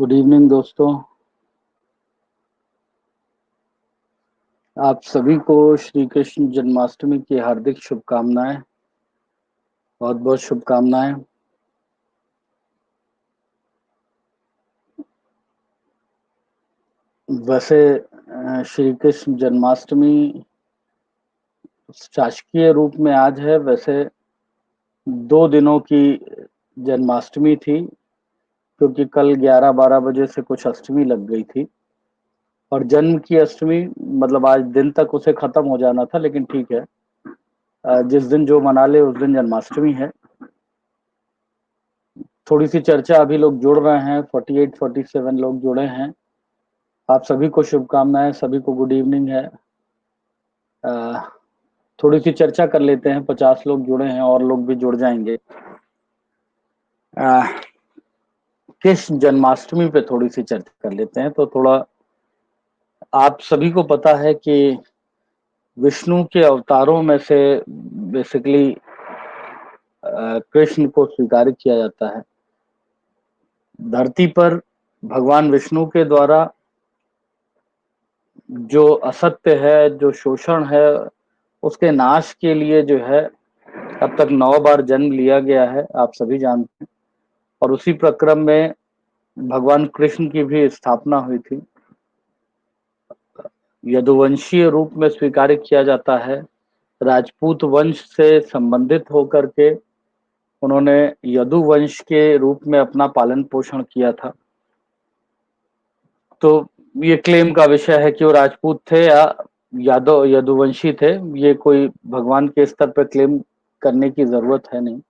Good evening दोस्तों। आप सभी को श्री कृष्ण जन्माष्टमी की हार्दिक शुभकामनाएं। बहुत बहुत शुभकामनाएं। वैसे श्री कृष्ण जन्माष्टमी शासकीय रूप में आज है। वैसे 2 दिनों की जन्माष्टमी थी, क्योंकि कल 11-12 बजे से कुछ अष्टमी लग गई थी और जन्म की अष्टमी मतलब आज दिन तक उसे खत्म हो जाना था, लेकिन ठीक है। जिस दिन जो मना ले उस दिन जन्माष्टमी है। थोड़ी सी चर्चा, अभी लोग जुड़ रहे हैं, 48-47 लोग जुड़े हैं। आप सभी को शुभकामनाएं, सभी को गुड इवनिंग है। अ, थोड़ी सी चर्चा कर लेते हैं। 50 लोग जुड़े हैं और लोग भी जुड़ जाएंगे। अ, किस जन्माष्टमी पे थोड़ी सी चर्चा कर लेते हैं। तो थोड़ा आप सभी को पता है कि विष्णु के अवतारों में से बेसिकली कृष्ण को स्वीकार किया जाता है। धरती पर भगवान विष्णु के द्वारा जो असत्य है, जो शोषण है, उसके नाश के लिए जो है अब तक 9 बार जन्म लिया गया है, आप सभी जानते हैं। और उसी प्रक्रम में भगवान कृष्ण की भी स्थापना हुई थी। यदुवंशीय रूप में स्वीकार किया जाता है। राजपूत वंश से संबंधित होकर के उन्होंने यदुवंश के रूप में अपना पालन पोषण किया था। तो ये क्लेम का विषय है कि वो राजपूत थे या यादव यदुवंशी थे। ये कोई भगवान के स्तर पर क्लेम करने की जरूरत है नहीं।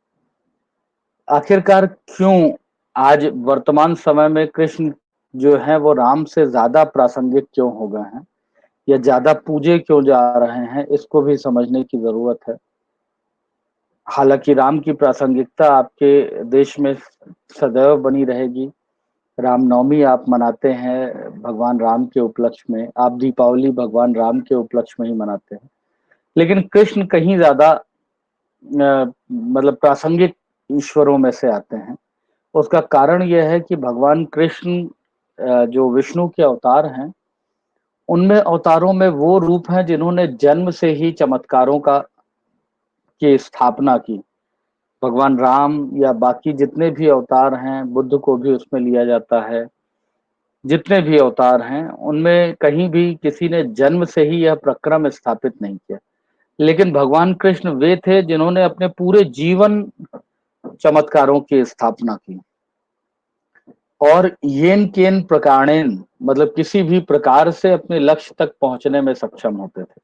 आखिरकार क्यों आज वर्तमान समय में कृष्ण जो है वो राम से ज्यादा प्रासंगिक क्यों हो गए हैं या ज्यादा पूजे क्यों जा रहे हैं, इसको भी समझने की जरूरत है। हालांकि राम की प्रासंगिकता आपके देश में सदैव बनी रहेगी। रामनवमी आप मनाते हैं भगवान राम के उपलक्ष्य में, आप दीपावली भगवान राम के उपलक्ष्य में ही मनाते हैं। लेकिन कृष्ण कहीं ज्यादा मतलब प्रासंगिक ईश्वरों में से आते हैं। उसका कारण यह है कि भगवान कृष्ण जो विष्णु के अवतार हैं, उनमें अवतारों में वो रूप हैं जिन्होंने जन्म से ही चमत्कारों का की स्थापना की। भगवान राम या बाकी जितने भी अवतार हैं, बुद्ध को भी उसमें लिया जाता है, जितने भी अवतार हैं उनमें कहीं भी किसी ने जन्म से ही यह प्रक्रम स्थापित नहीं किया। लेकिन भगवान कृष्ण वे थे जिन्होंने अपने पूरे जीवन चमत्कारों की स्थापना की। और येन केन प्रकारेण मतलब किसी भी प्रकार से अपने लक्ष्य तक पहुंचने में सक्षम होते थे।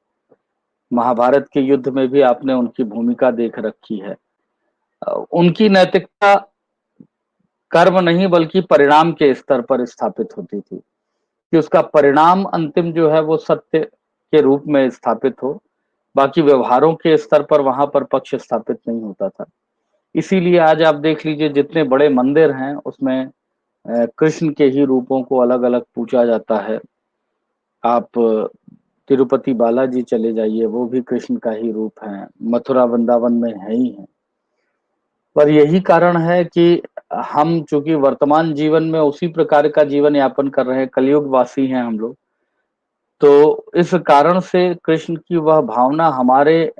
महाभारत के युद्ध में भी आपने उनकी भूमिका देख रखी है। उनकी नैतिकता कर्म नहीं बल्कि परिणाम के स्तर पर स्थापित होती थी, कि उसका परिणाम अंतिम जो है वो सत्य के रूप में स्थापित हो। बाकी व्यवहारों के स्तर पर वहां पर पक्ष स्थापित नहीं होता था। इसीलिए आज आप देख लीजिए जितने बड़े मंदिर हैं उसमें कृष्ण के ही रूपों को अलग अलग पूजा जाता है। आप तिरुपति बालाजी चले जाइए, वो भी कृष्ण का ही रूप है। मथुरा वृंदावन में है ही है। पर यही कारण है कि हम चूंकि वर्तमान जीवन में उसी प्रकार का जीवन यापन कर रहे हैं, कलयुग वासी हैं हम लोग, तो इस कारण से कृष्ण की वह भावना हमारे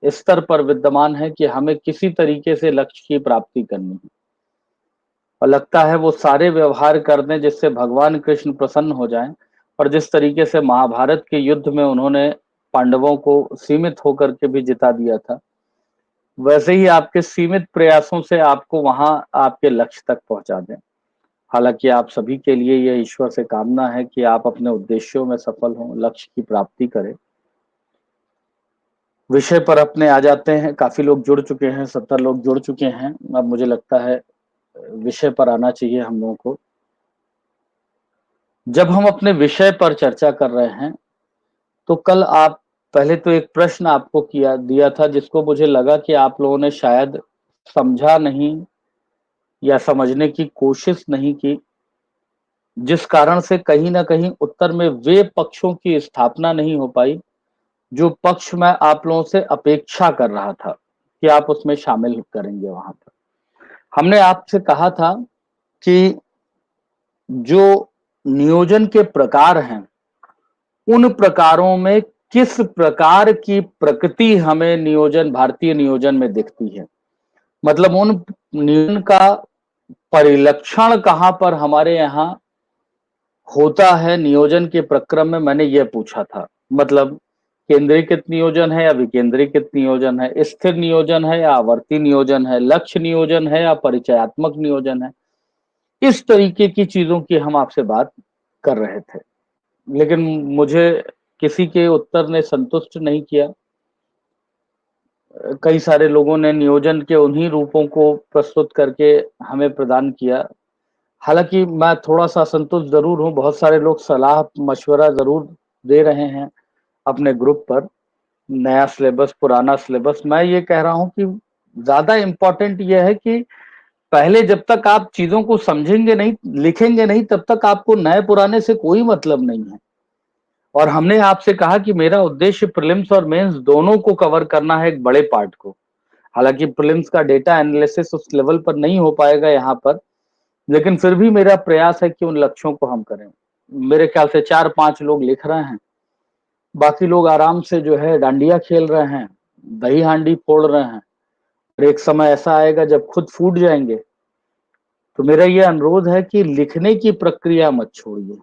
स्तर पर विद्यमान है कि हमें किसी तरीके से लक्ष्य की प्राप्ति करनी है। और लगता है वो सारे व्यवहार कर दें जिससे भगवान कृष्ण प्रसन्न हो जाएं। और जिस तरीके से महाभारत के युद्ध में उन्होंने पांडवों को सीमित होकर के भी जिता दिया था, वैसे ही आपके सीमित प्रयासों से आपको वहां आपके लक्ष्य तक पहुंचा दें। हालांकि आप सभी के लिए यह ईश्वर से कामना है कि आप अपने उद्देश्यों में सफल हों, लक्ष्य की प्राप्ति करें। विषय पर अपने आ जाते हैं। काफी लोग जुड़ चुके हैं, 70 लोग जुड़ चुके हैं। अब मुझे लगता है विषय पर आना चाहिए हम लोगों को। जब हम अपने विषय पर चर्चा कर रहे हैं तो कल आप पहले तो एक प्रश्न आपको किया दिया था जिसको मुझे लगा कि आप लोगों ने शायद समझा नहीं या समझने की कोशिश नहीं की, जिस कारण से कहीं ना कहीं उत्तर में वे पक्षों की स्थापना नहीं हो पाई जो पक्ष मैं आप लोगों से अपेक्षा कर रहा था कि आप उसमें शामिल करेंगे। वहां पर हमने आपसे कहा था कि जो नियोजन के प्रकार हैं, उन प्रकारों में किस प्रकार की प्रकृति हमें नियोजन, भारतीय नियोजन में दिखती है। मतलब उन नियोजन का परिलक्षण कहां पर हमारे यहाँ होता है नियोजन के प्रक्रम में, मैंने ये पूछा था। मतलब केंद्रीकृत नियोजन है या विकेंद्रीकृत नियोजन है, स्थिर नियोजन है या आवर्ती नियोजन है, लक्ष्य नियोजन है या परिचयात्मक नियोजन है। इस तरीके की चीजों की हम आपसे बात कर रहे थे, लेकिन मुझे किसी के उत्तर ने संतुष्ट नहीं किया। कई सारे लोगों ने नियोजन के उन्हीं रूपों को प्रस्तुत करके हमें प्रदान किया। हालांकि मैं थोड़ा सा असंतुष्ट जरूर हूं, बहुत सारे लोग सलाह मशवरा जरूर दे रहे हैं अपने ग्रुप पर, नया सिलेबस पुराना सिलेबस। मैं ये कह रहा हूं कि ज्यादा इम्पोर्टेंट यह है कि पहले जब तक आप चीजों को समझेंगे नहीं, लिखेंगे नहीं, तब तक आपको नए पुराने से कोई मतलब नहीं है। और हमने आपसे कहा कि मेरा उद्देश्य प्रीलिम्स और मेंस दोनों को कवर करना है, एक बड़े पार्ट को। हालांकि प्रीलिम्स का डेटा एनालिसिस उस लेवल पर नहीं हो पाएगा यहाँ पर, लेकिन फिर भी मेरा प्रयास है कि उन लक्ष्यों को हम करें। मेरे ख्याल से 4-5 लोग लिख रहे हैं, बाकी लोग आराम से जो है डांडिया खेल रहे हैं, दही हांडी फोड़ रहे हैं। और एक समय ऐसा आएगा जब खुद फूट जाएंगे। तो मेरा ये अनुरोध है कि लिखने की प्रक्रिया मत छोड़िए।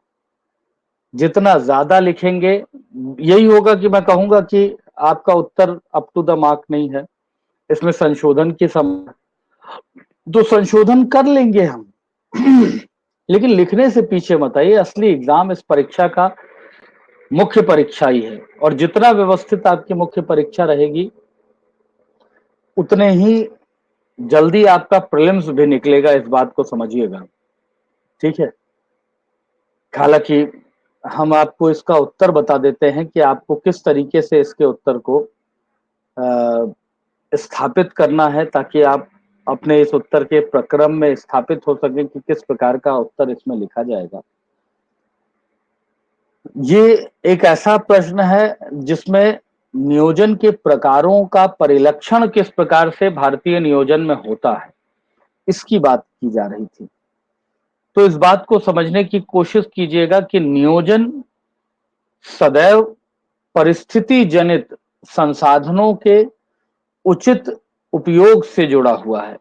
जितना ज्यादा लिखेंगे, यही होगा कि मैं कहूंगा कि आपका उत्तर अप टू द मार्क नहीं है, इसमें संशोधन की समय, तो संशोधन कर लेंगे हम। लेकिन लिखने से पीछे मत आइए। असली एग्जाम इस परीक्षा का मुख्य परीक्षा ही है, और जितना व्यवस्थित आपकी मुख्य परीक्षा रहेगी, उतने ही जल्दी आपका प्रीलिम्स भी निकलेगा। इस बात को समझिएगा, ठीक है। हालांकि हम आपको इसका उत्तर बता देते हैं कि आपको किस तरीके से इसके उत्तर को स्थापित करना है, ताकि आप अपने इस उत्तर के प्रक्रम में स्थापित हो सके कि किस प्रकार का उत्तर इसमें लिखा जाएगा। ये एक ऐसा प्रश्न है जिसमें नियोजन के प्रकारों का परिलक्षण किस प्रकार से भारतीय नियोजन में होता है, इसकी बात की जा रही थी। तो इस बात को समझने की कोशिश कीजिएगा कि नियोजन सदैव परिस्थिति जनित संसाधनों के उचित उपयोग से जुड़ा हुआ है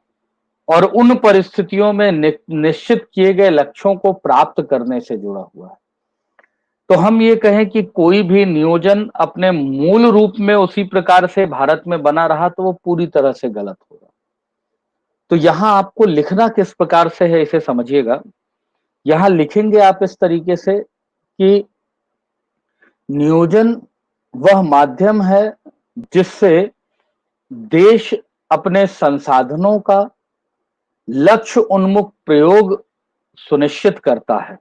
और उन परिस्थितियों में निश्चित किए गए लक्ष्यों को प्राप्त करने से जुड़ा हुआ है। तो हम ये कहें कि कोई भी नियोजन अपने मूल रूप में उसी प्रकार से भारत में बना रहा तो वो पूरी तरह से गलत होगा। तो यहां आपको लिखना किस प्रकार से है, इसे समझिएगा। यहां लिखेंगे आप इस तरीके से कि नियोजन वह माध्यम है जिससे देश अपने संसाधनों का लक्ष्य उन्मुख प्रयोग सुनिश्चित करता है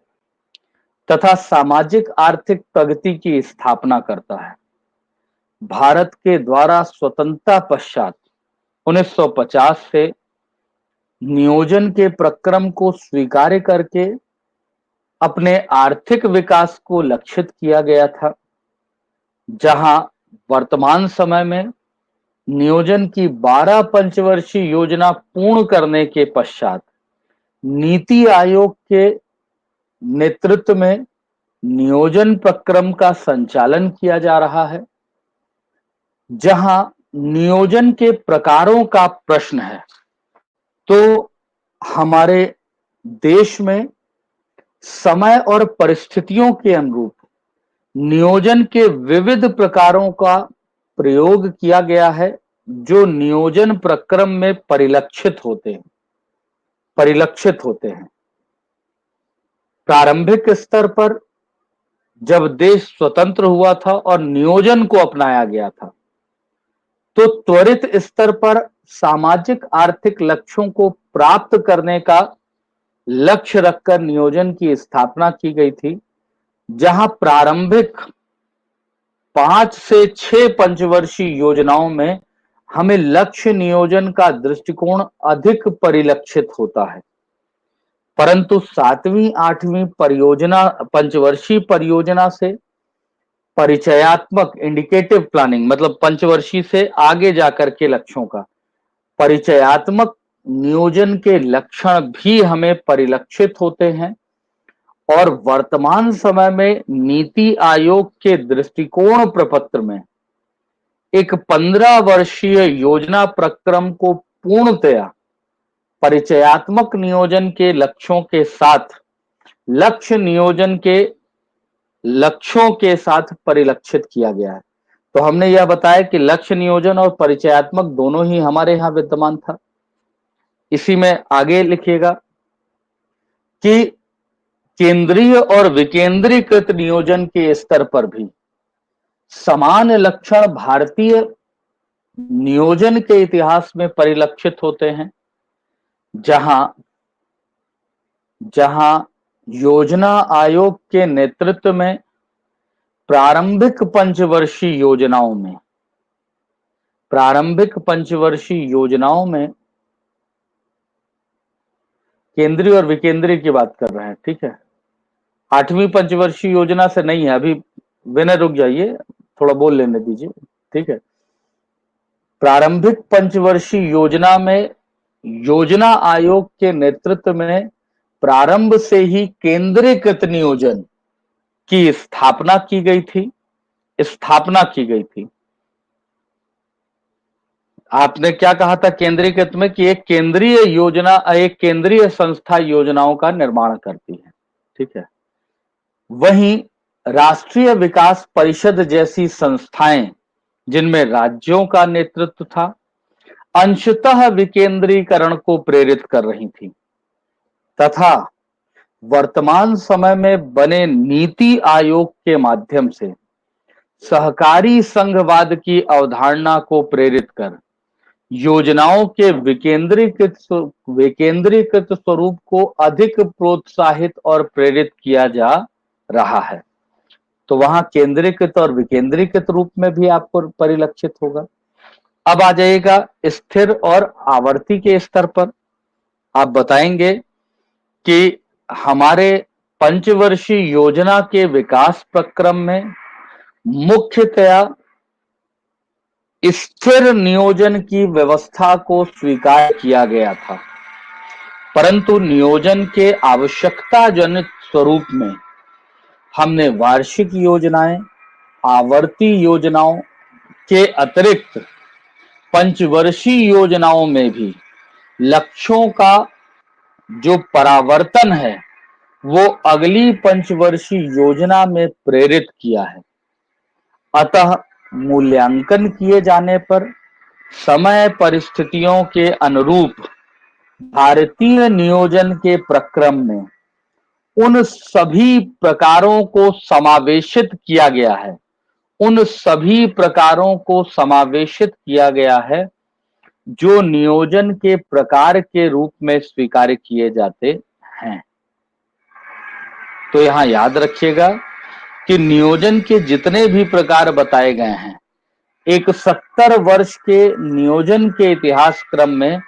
तथा सामाजिक आर्थिक प्रगति की स्थापना करता है। भारत के द्वारा स्वतंत्रता पश्चात 1950 से नियोजन के प्रक्रम को स्वीकार करके अपने आर्थिक विकास को लक्षित किया गया था, जहां वर्तमान समय में नियोजन की 12 पंचवर्षीय योजना पूर्ण करने के पश्चात नीति आयोग के नेतृत्व में नियोजन प्रक्रम का संचालन किया जा रहा है, जहां नियोजन के प्रकारों का प्रश्न है। तो हमारे देश में समय और परिस्थितियों के अनुरूप नियोजन के विविध प्रकारों का प्रयोग किया गया है, जो नियोजन प्रक्रम में परिलक्षित होते हैं। प्रारंभिक स्तर पर जब देश स्वतंत्र हुआ था और नियोजन को अपनाया गया था, तो त्वरित स्तर पर सामाजिक आर्थिक लक्ष्यों को प्राप्त करने का लक्ष्य रखकर नियोजन की स्थापना की गई थी, जहां प्रारंभिक 5 से 6 पंचवर्षीय योजनाओं में हमें लक्ष्य नियोजन का दृष्टिकोण अधिक परिलक्षित होता है, परंतु 7वीं 8वीं परियोजना, पंचवर्षीय परियोजना से परिचयात्मक इंडिकेटिव प्लानिंग, मतलब पंचवर्षीय से आगे जाकर के लक्ष्यों का परिचयात्मक नियोजन के लक्षण भी हमें परिलक्षित होते हैं, और वर्तमान समय में नीति आयोग के दृष्टिकोण प्रपत्र में एक 15 वर्षीय योजना प्रक्रम को पूर्णतया परिचयात्मक नियोजन के लक्ष्यों के साथ लक्ष्य नियोजन के लक्ष्यों के साथ परिलक्षित किया गया है। तो हमने यह बताया कि लक्ष्य नियोजन और परिचयात्मक दोनों ही हमारे यहां विद्यमान था। इसी में आगे लिखिएगा कि केंद्रीय और विकेंद्रीकृत नियोजन के स्तर पर भी समान लक्षण भारतीय नियोजन के इतिहास में परिलक्षित होते हैं, जहां जहां योजना आयोग के नेतृत्व में प्रारंभिक पंचवर्षीय योजनाओं में केंद्रीय और विकेंद्रीय की बात कर रहे हैं, ठीक है। 8वीं पंचवर्षीय योजना से नहीं है, अभी विनय रुक जाइए, थोड़ा बोल लेने दीजिए, ठीक है। प्रारंभिक पंचवर्षीय योजना में योजना आयोग के नेतृत्व में प्रारंभ से ही केंद्रीकृत नियोजन की स्थापना की गई थी। आपने क्या कहा था केंद्रीकृत में कि एक केंद्रीय संस्था योजनाओं का निर्माण करती है, ठीक है। वहीं राष्ट्रीय विकास परिषद जैसी संस्थाएं जिनमें राज्यों का नेतृत्व था, अंशतः विकेंद्रीकरण को प्रेरित कर रही थी तथा वर्तमान समय में बने नीति आयोग के माध्यम से सहकारी संघवाद की अवधारणा को प्रेरित कर योजनाओं के विकेंद्रीकृत स्वरूप को अधिक प्रोत्साहित और प्रेरित किया जा रहा है। तो वहां केंद्रीकृत और विकेंद्रीकृत रूप में भी आपको परिलक्षित होगा। अब आ जाइएगा स्थिर और आवर्ती के स्तर पर। आप बताएंगे कि हमारे पंचवर्षीय योजना के विकास प्रक्रम में मुख्यतया स्थिर नियोजन की व्यवस्था को स्वीकार किया गया था, परंतु नियोजन के आवश्यकता जनित स्वरूप में हमने वार्षिक योजनाएं, आवर्ती योजनाओं के अतिरिक्त पंचवर्षीय योजनाओं में भी लक्ष्यों का जो परावर्तन है वो अगली पंचवर्षीय योजना में प्रेरित किया है। अतः मूल्यांकन किए जाने पर समय परिस्थितियों के अनुरूप भारतीय नियोजन के प्रक्रम में उन सभी प्रकारों को समावेशित किया गया है जो नियोजन के प्रकार के रूप में स्वीकार किए जाते हैं। तो यहां याद रखिएगा कि नियोजन के जितने भी प्रकार बताए गए हैं, एक 70 वर्ष के नियोजन के इतिहास क्रम में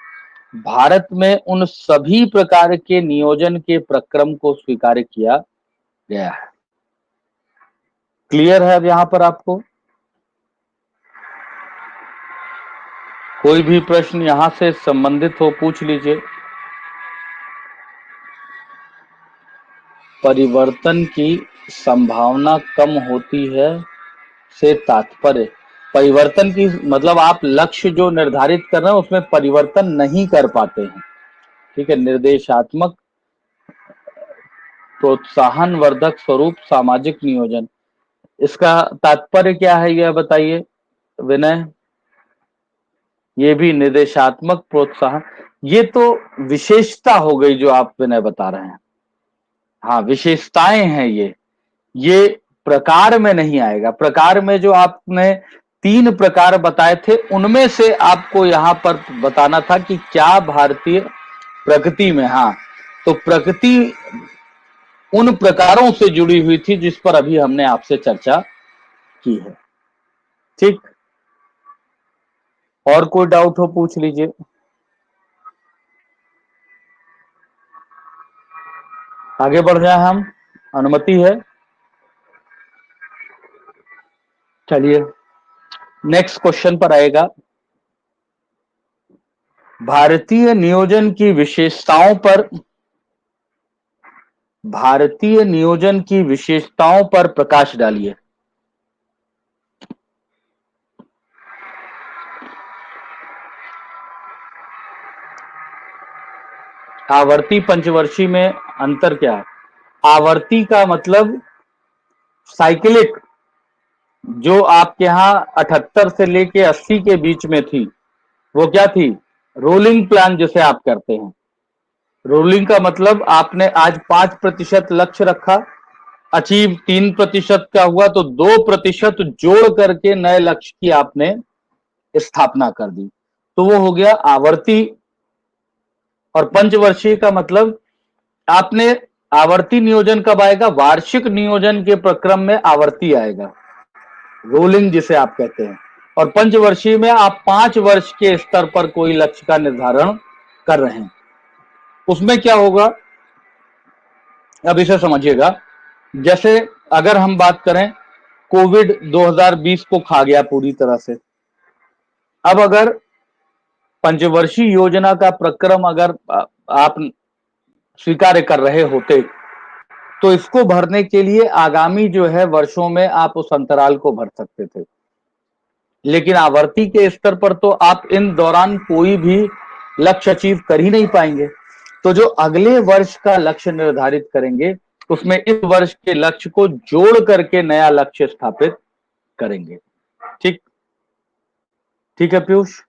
भारत में उन सभी प्रकार के नियोजन के प्रक्रम को स्वीकार किया गया है। क्लियर है अब यहां पर आपको? कोई भी प्रश्न यहां से संबंधित हो पूछ लीजिए। परिवर्तन की संभावना कम होती है से तात्पर्य, परिवर्तन की मतलब आप लक्ष्य जो निर्धारित कर रहे हैं उसमें परिवर्तन नहीं कर पाते हैं, ठीक है। निर्देशात्मक प्रोत्साहन वर्धक स्वरूप सामाजिक नियोजन, इसका तात्पर्य क्या है यह बताइए विनय? ये भी निर्देशात्मक प्रोत्साहन, ये तो विशेषता हो गई जो आप विनय बता रहे हैं। हाँ, विशेषताएं हैं ये प्रकार में नहीं आएगा। प्रकार में जो आपने 3 प्रकार बताए थे उनमें से आपको यहां पर बताना था कि क्या भारतीय प्रकृति में, हाँ, तो प्रकृति उन प्रकारों से जुड़ी हुई थी जिस पर अभी हमने आपसे चर्चा की है, ठीक। और कोई डाउट हो पूछ लीजिए। आगे बढ़ जाए हम, अनुमति है? चलिए नेक्स्ट क्वेश्चन पर आएगा। भारतीय नियोजन की विशेषताओं पर भारतीय नियोजन की विशेषताओं पर प्रकाश डालिए। आवर्ती पंचवर्षीय में अंतर क्या है? आवर्ती का मतलब साइक्लिक, जो आपके यहां 78 से लेके 80 के बीच में थी, वो क्या थी? रोलिंग प्लान जिसे आप करते हैं। रोलिंग का मतलब आपने आज 5% लक्ष्य रखा, अचीव 3% का हुआ तो 2% जोड़ करके नए लक्ष्य की आपने स्थापना कर दी, तो वो हो गया आवर्ती। और पंचवर्षीय का मतलब आपने आवर्ती नियोजन कब आएगा? वार्षिक नियोजन के प्रक्रम में आवर्ती आएगा, रोलिंग जिसे आप कहते हैं। और पंचवर्षीय में आप 5 वर्ष के स्तर पर कोई लक्ष्य का निर्धारण कर रहे हैं। उसमें क्या होगा, अब इसे समझिएगा। जैसे अगर हम बात करें, कोविड 2020 को खा गया पूरी तरह से। अब अगर पंचवर्षीय योजना का प्रक्रम अगर आप स्वीकार कर रहे होते, तो इसको भरने के लिए आगामी जो है वर्षों में आप उस अंतराल को भर सकते थे। लेकिन आवर्ती के स्तर पर तो आप इन दौरान कोई भी लक्ष्य अचीव कर ही नहीं पाएंगे। तो जो अगले वर्ष का लक्ष्य निर्धारित करेंगे, उसमें इस वर्ष के लक्ष्य को जोड़ करके नया लक्ष्य स्थापित करेंगे। ठीक ठीक है पीयूष।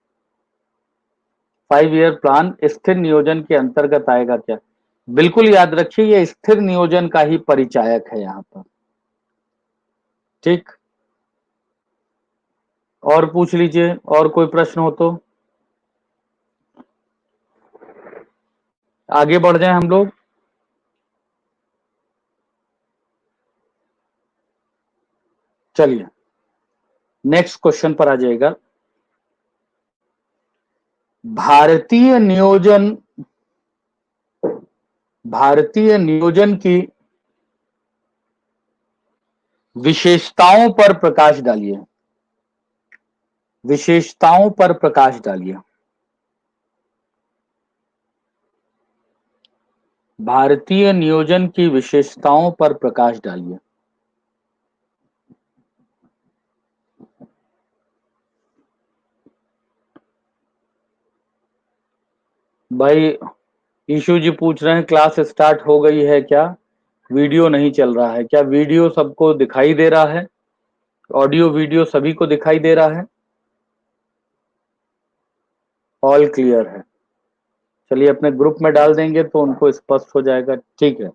5 ईयर प्लान स्थिर नियोजन के अंतर्गत आएगा क्या? बिल्कुल याद रखिए, यह स्थिर नियोजन का ही परिचायक है यहां पर। ठीक, और पूछ लीजिए, और कोई प्रश्न हो तो आगे बढ़ जाएं हम लोग। चलिए नेक्स्ट क्वेश्चन पर आ जाएगा। भारतीय नियोजन की विशेषताओं पर प्रकाश डालिए। विशेषताओं पर प्रकाश डालिए। भारतीय नियोजन की विशेषताओं पर प्रकाश डालिए। भाई ईशु जी पूछ रहे हैं क्लास स्टार्ट हो गई है क्या? वीडियो नहीं चल रहा है क्या? वीडियो सबको दिखाई दे रहा है? ऑडियो वीडियो सभी को दिखाई दे रहा है? ऑल क्लियर है। चलिए अपने ग्रुप में डाल देंगे तो उनको स्पष्ट हो जाएगा। ठीक है,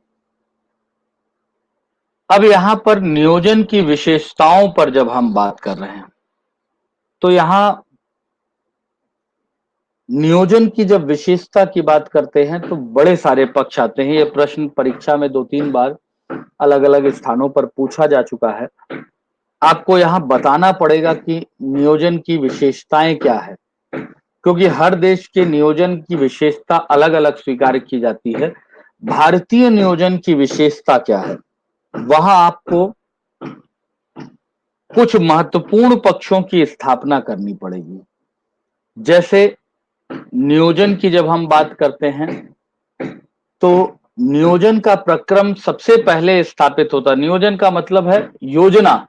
अब यहां पर नियोजन की विशेषताओं पर जब हम बात कर रहे हैं, तो यहां नियोजन की जब विशेषता की बात करते हैं तो बड़े सारे पक्ष आते हैं। ये प्रश्न परीक्षा में 2-3 बार अलग अलग स्थानों पर पूछा जा चुका है। आपको यहां बताना पड़ेगा कि नियोजन की विशेषताएं क्या है, क्योंकि हर देश के नियोजन की विशेषता अलग अलग स्वीकार की जाती है। भारतीय नियोजन की विशेषता क्या है, वहां आपको कुछ महत्वपूर्ण पक्षों की स्थापना करनी पड़ेगी। जैसे नियोजन की जब हम बात करते हैं, तो नियोजन का प्रक्रम सबसे पहले स्थापित होता है। नियोजन का मतलब है योजना,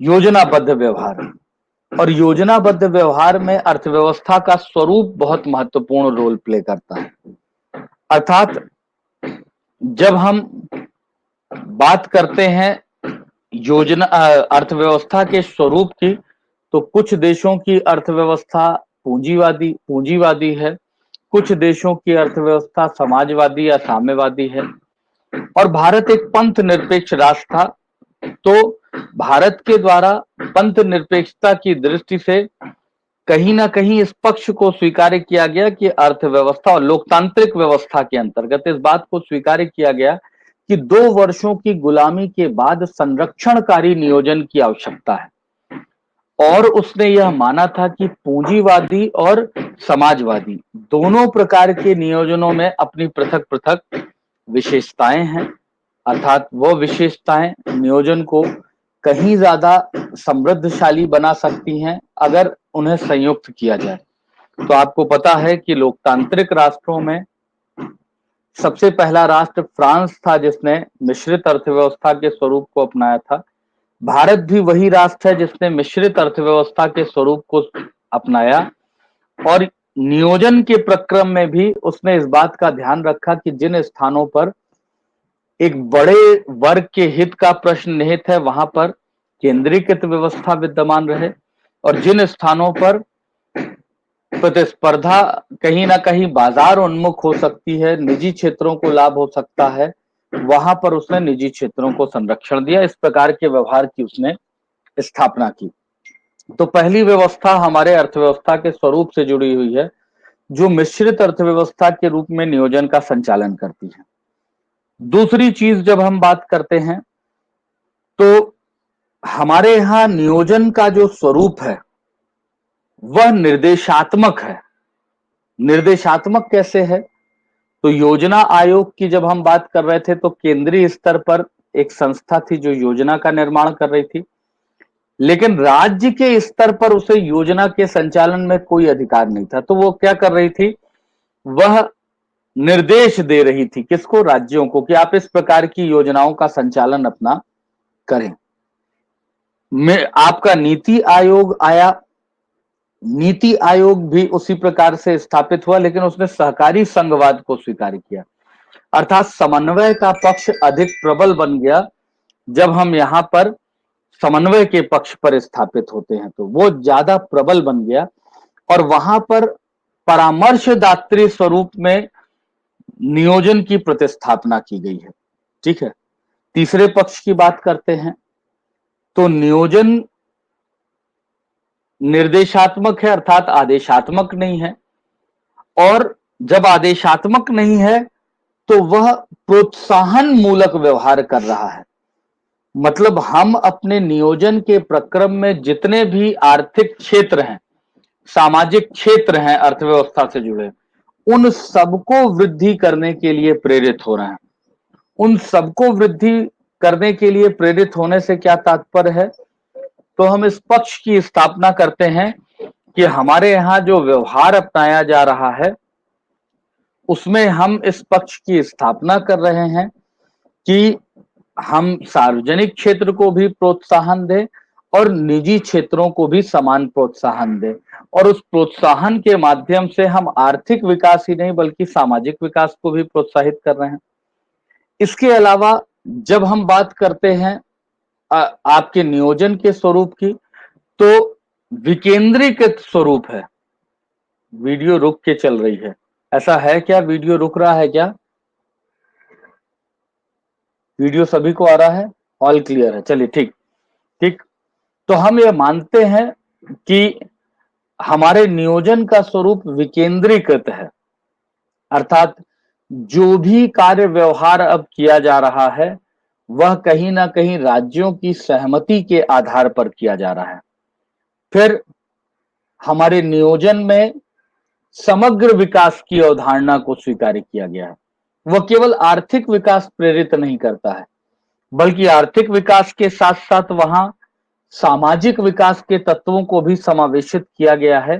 योजनाबद्ध व्यवहार। और योजनाबद्ध व्यवहार में अर्थव्यवस्था का स्वरूप बहुत महत्वपूर्ण रोल प्ले करता है। अर्थात जब हम बात करते हैं योजना अर्थव्यवस्था के स्वरूप की, तो कुछ देशों की अर्थव्यवस्था पूंजीवादी है, कुछ देशों की अर्थव्यवस्था समाजवादी या साम्यवादी है, और भारत एक पंथ निरपेक्ष राष्ट्र था। तो भारत के द्वारा पंथ निरपेक्षता की दृष्टि से कहीं ना कहीं इस पक्ष को स्वीकार किया गया कि अर्थव्यवस्था और लोकतांत्रिक व्यवस्था के अंतर्गत इस बात को स्वीकार किया गया कि 2 वर्षों की गुलामी के बाद संरक्षणकारी नियोजन की आवश्यकता है। और उसने यह माना था कि पूंजीवादी और समाजवादी दोनों प्रकार के नियोजनों में अपनी पृथक पृथक विशेषताएं हैं। अर्थात वो विशेषताएं नियोजन को कहीं ज्यादा समृद्धशाली बना सकती हैं अगर उन्हें संयुक्त किया जाए। तो आपको पता है कि लोकतांत्रिक राष्ट्रों में सबसे पहला राष्ट्र फ्रांस था जिसने मिश्रित अर्थव्यवस्था के स्वरूप को अपनाया था। भारत भी वही राष्ट्र है जिसने मिश्रित अर्थव्यवस्था के स्वरूप को अपनाया और नियोजन के प्रक्रम में भी उसने इस बात का ध्यान रखा कि जिन स्थानों पर एक बड़े वर्ग के हित का प्रश्न निहित है वहां पर केंद्रीकृत व्यवस्था विद्यमान रहे और जिन स्थानों पर प्रतिस्पर्धा कहीं ना कहीं बाजार उन्मुख हो सकती है, निजी क्षेत्रों को लाभ हो सकता है, वहां पर उसने निजी क्षेत्रों को संरक्षण दिया। इस प्रकार के व्यवहार की उसने स्थापना की। तो पहली व्यवस्था हमारे अर्थव्यवस्था के स्वरूप से जुड़ी हुई है जो मिश्रित अर्थव्यवस्था के रूप में नियोजन का संचालन करती है। दूसरी चीज जब हम बात करते हैं तो हमारे यहां नियोजन का जो स्वरूप है वह निर्देशात्मक है। निर्देशात्मक कैसे है? तो योजना आयोग की जब हम बात कर रहे थे तो केंद्रीय स्तर पर एक संस्था थी जो योजना का निर्माण कर रही थी, लेकिन राज्य के स्तर पर उसे योजना के संचालन में कोई अधिकार नहीं था। तो वो क्या कर रही थी? वह निर्देश दे रही थी किसको? राज्यों को, कि आप इस प्रकार की योजनाओं का संचालन अपना करें। में आपका नीति आयोग आया। नीति आयोग भी उसी प्रकार से स्थापित हुआ, लेकिन उसने सहकारी संघवाद को स्वीकार किया, अर्थात समन्वय का पक्ष अधिक प्रबल बन गया जब हम यहां पर समन्वय के पक्ष पर स्थापित होते हैं तो वो ज्यादा प्रबल बन गया और वहां पर परामर्शदात्री स्वरूप में नियोजन की प्रतिस्थापना की गई है। ठीक है। तीसरे पक्ष की बात करते हैं तो नियोजन निर्देशात्मक है अर्थात आदेशात्मक नहीं है, और जब आदेशात्मक नहीं है तो वह प्रोत्साहन मूलक व्यवहार कर रहा है। मतलब हम अपने नियोजन के प्रक्रम में जितने भी आर्थिक क्षेत्र हैं, सामाजिक क्षेत्र हैं अर्थव्यवस्था से जुड़े, उन सबको वृद्धि करने के लिए प्रेरित हो रहे हैं। उन सबको वृद्धि करने के लिए प्रेरित होने से क्या तात्पर्य है? तो हम इस पक्ष की स्थापना करते हैं कि हमारे यहां जो व्यवहार अपनाया जा रहा है उसमें हम इस पक्ष की स्थापना कर रहे हैं कि हम सार्वजनिक क्षेत्र को भी प्रोत्साहन दें और निजी क्षेत्रों को भी समान प्रोत्साहन दें, और उस प्रोत्साहन के माध्यम से हम आर्थिक विकास ही नहीं बल्कि सामाजिक विकास को भी प्रोत्साहित कर रहे हैं। इसके अलावा जब हम बात करते हैं आपके नियोजन के स्वरूप की, तो विकेंद्रीकृत स्वरूप है। वीडियो रुक के चल रही है, ऐसा है क्या? वीडियो रुक रहा है क्या? वीडियो सभी को आ रहा है? ऑल क्लियर है? चलिए ठीक ठीक। तो हम ये मानते हैं कि हमारे नियोजन का स्वरूप विकेंद्रीकृत है, अर्थात जो भी कार्य व्यवहार अब किया जा रहा है वह कहीं ना कहीं राज्यों की सहमति के आधार पर किया जा रहा है। फिर हमारे नियोजन में समग्र विकास की अवधारणा को स्वीकार किया गया है। वह केवल आर्थिक विकास प्रेरित नहीं करता है बल्कि आर्थिक विकास के साथ साथ वहां सामाजिक विकास के तत्वों को भी समावेशित किया गया है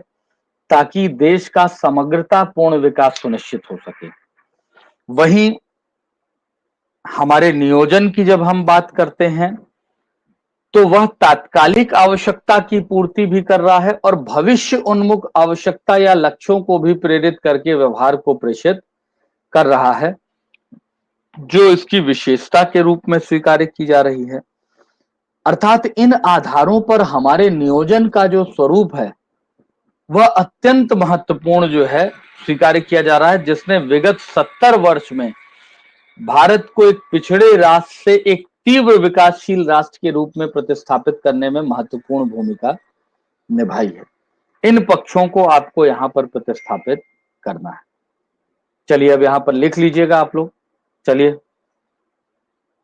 ताकि देश का समग्रतापूर्ण विकास सुनिश्चित हो सके। वहीं हमारे नियोजन की जब हम बात करते हैं तो वह तात्कालिक आवश्यकता की पूर्ति भी कर रहा है और भविष्य उन्मुख आवश्यकता या लक्ष्यों को भी प्रेरित करके व्यवहार को प्रेषित कर रहा है, जो इसकी विशेषता के रूप में स्वीकार की जा रही है। अर्थात इन आधारों पर हमारे नियोजन का जो स्वरूप है वह अत्यंत महत्वपूर्ण जो है स्वीकार किया जा रहा है, जिसने विगत 70 वर्ष में भारत को एक पिछड़े राष्ट्र से एक तीव्र विकासशील राष्ट्र के रूप में प्रतिस्थापित करने में महत्वपूर्ण भूमिका निभाई है। इन पक्षों को आपको यहां पर प्रतिस्थापित करना है। चलिए अब यहां पर लिख लीजिएगा आप लोग। चलिए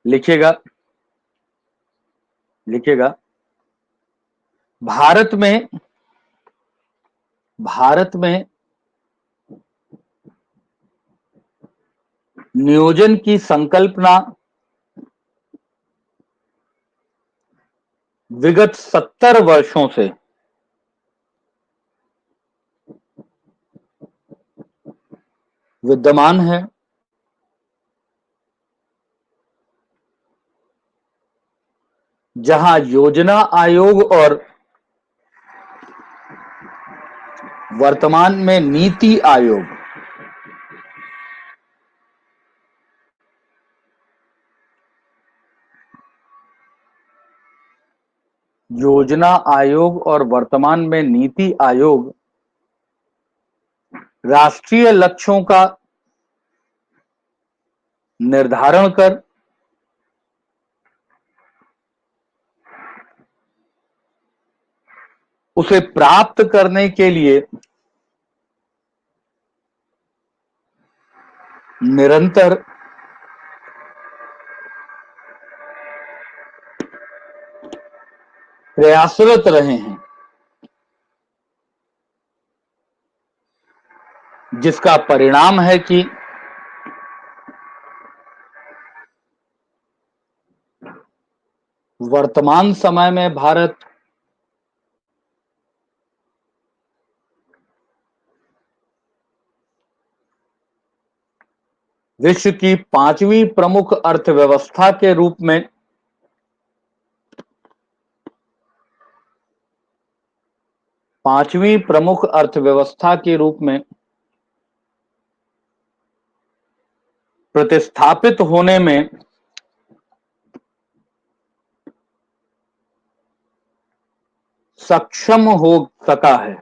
लिखिएगा लिखिएगा। भारत में नियोजन की संकल्पना विगत 70 वर्षों से विद्यमान है जहां योजना आयोग और वर्तमान में नीति आयोग योजना आयोग और वर्तमान में नीति आयोग राष्ट्रीय लक्ष्यों का निर्धारण कर उसे प्राप्त करने के लिए निरंतर प्रयासरत रहे हैं, जिसका परिणाम है कि वर्तमान समय में भारत विश्व की 5वीं प्रमुख अर्थव्यवस्था के रूप में प्रतिस्थापित होने में सक्षम हो सका है।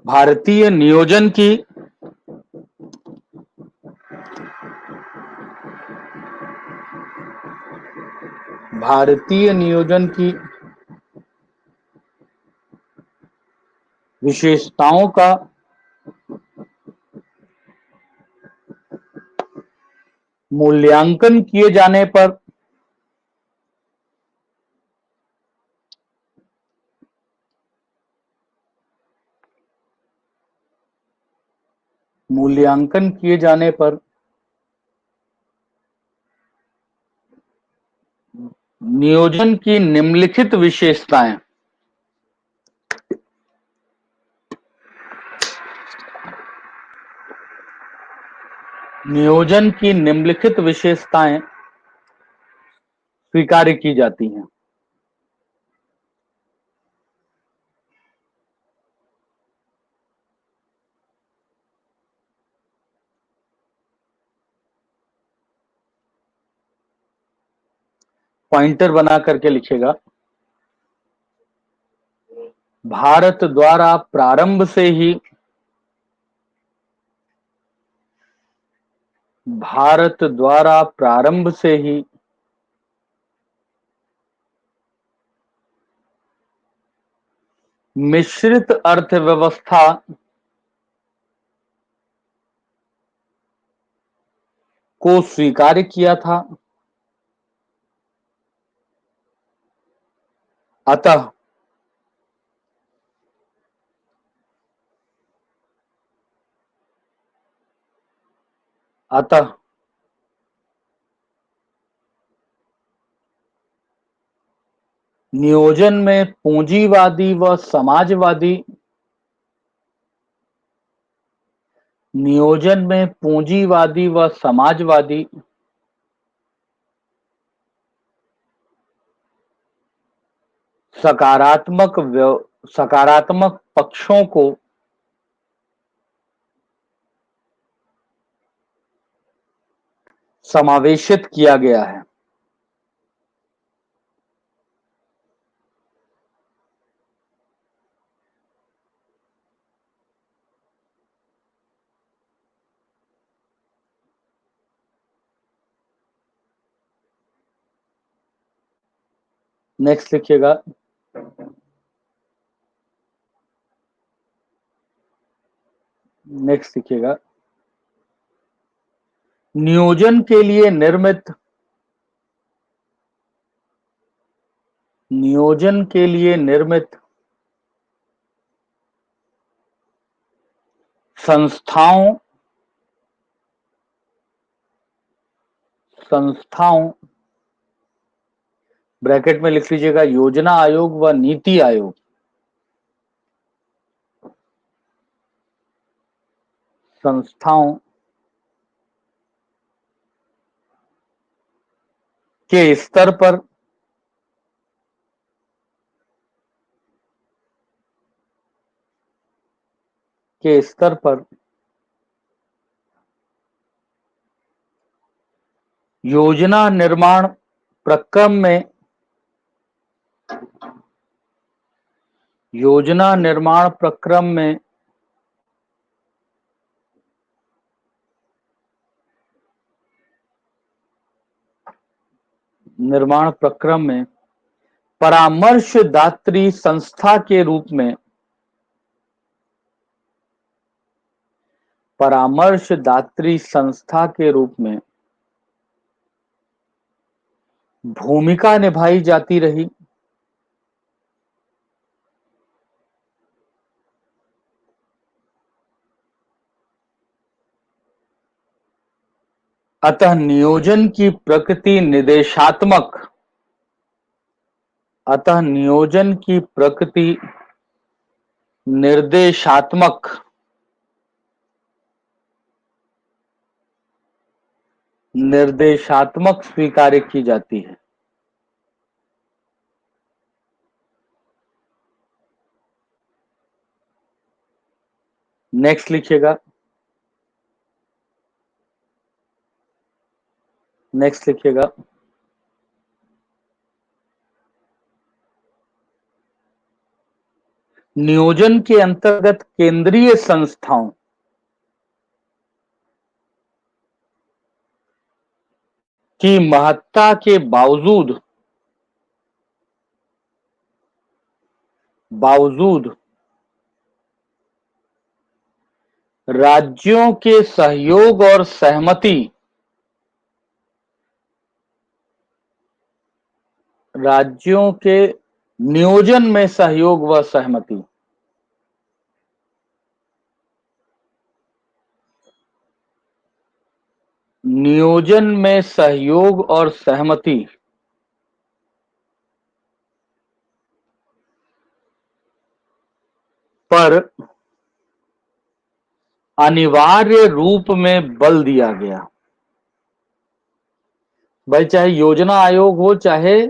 भारतीय नियोजन की विशेषताओं का मूल्यांकन किए जाने पर नियोजन की निम्नलिखित विशेषताएं स्वीकार की जाती हैं। पॉइंटर बना करके लिखेगा। भारत द्वारा प्रारंभ से ही मिश्रित अर्थव्यवस्था को स्वीकार किया था। अतः नियोजन में पूंजीवादी व समाजवादी सकारात्मक पक्षों को समावेशित किया गया है। नेक्स्ट लिखिएगा। नियोजन के लिए निर्मित संस्थाओं ब्रैकेट में लिख लीजिएगा योजना आयोग व नीति आयोग संस्थाओं के स्तर पर योजना निर्माण प्रक्रम में परामर्शदात्री संस्था के रूप में भूमिका निभाई जाती रही। अतः नियोजन की प्रकृति निर्देशात्मक स्वीकार की जाती है। नेक्स्ट लिखिएगा, नियोजन के अंतर्गत केंद्रीय संस्थाओं की महत्ता के बावजूद राज्यों के सहयोग और सहमति नियोजन में सहयोग व सहमति पर अनिवार्य रूप में बल दिया गया। भाई चाहे योजना आयोग हो चाहे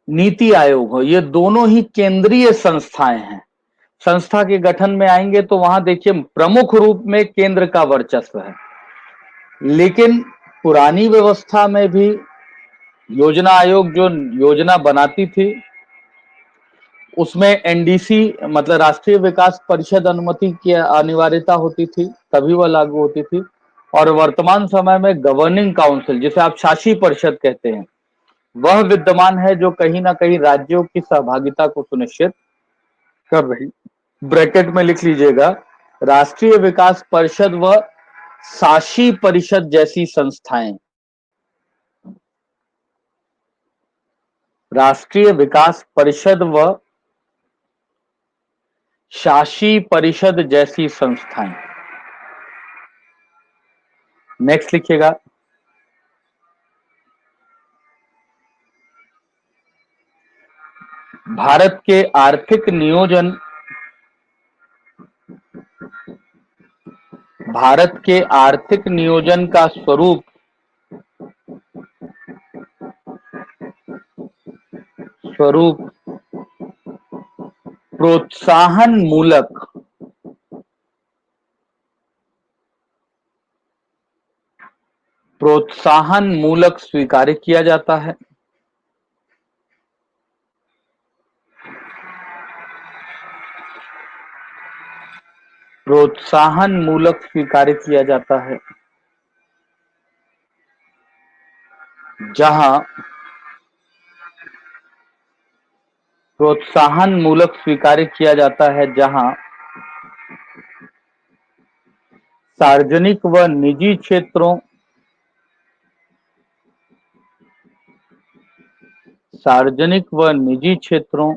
नीति आयोग हो, ये दोनों ही केंद्रीय संस्थाएं हैं। संस्था के गठन में आएंगे तो वहां देखिए प्रमुख रूप में केंद्र का वर्चस्व है, लेकिन पुरानी व्यवस्था में भी योजना आयोग जो योजना बनाती थी उसमें एनडीसी मतलब राष्ट्रीय विकास परिषद अनुमति की अनिवार्यता होती थी, तभी वह लागू होती थी। और वर्तमान समय में गवर्निंग काउंसिल, जिसे आप शासी परिषद कहते हैं, वह विद्यमान है जो कहीं ना कहीं राज्यों की सहभागिता को सुनिश्चित कर रही। ब्रैकेट में लिख लीजिएगा राष्ट्रीय विकास परिषद व शासी परिषद जैसी संस्थाएं। राष्ट्रीय विकास परिषद व शासी परिषद जैसी संस्थाएं। नेक्स्ट लिखिएगा, भारत के आर्थिक नियोजन का स्वरूप प्रोत्साहन मूलक स्वीकार किया जाता है। प्रोत्साहन मूलक स्वीकार किया जाता है जहां सार्वजनिक व निजी क्षेत्रों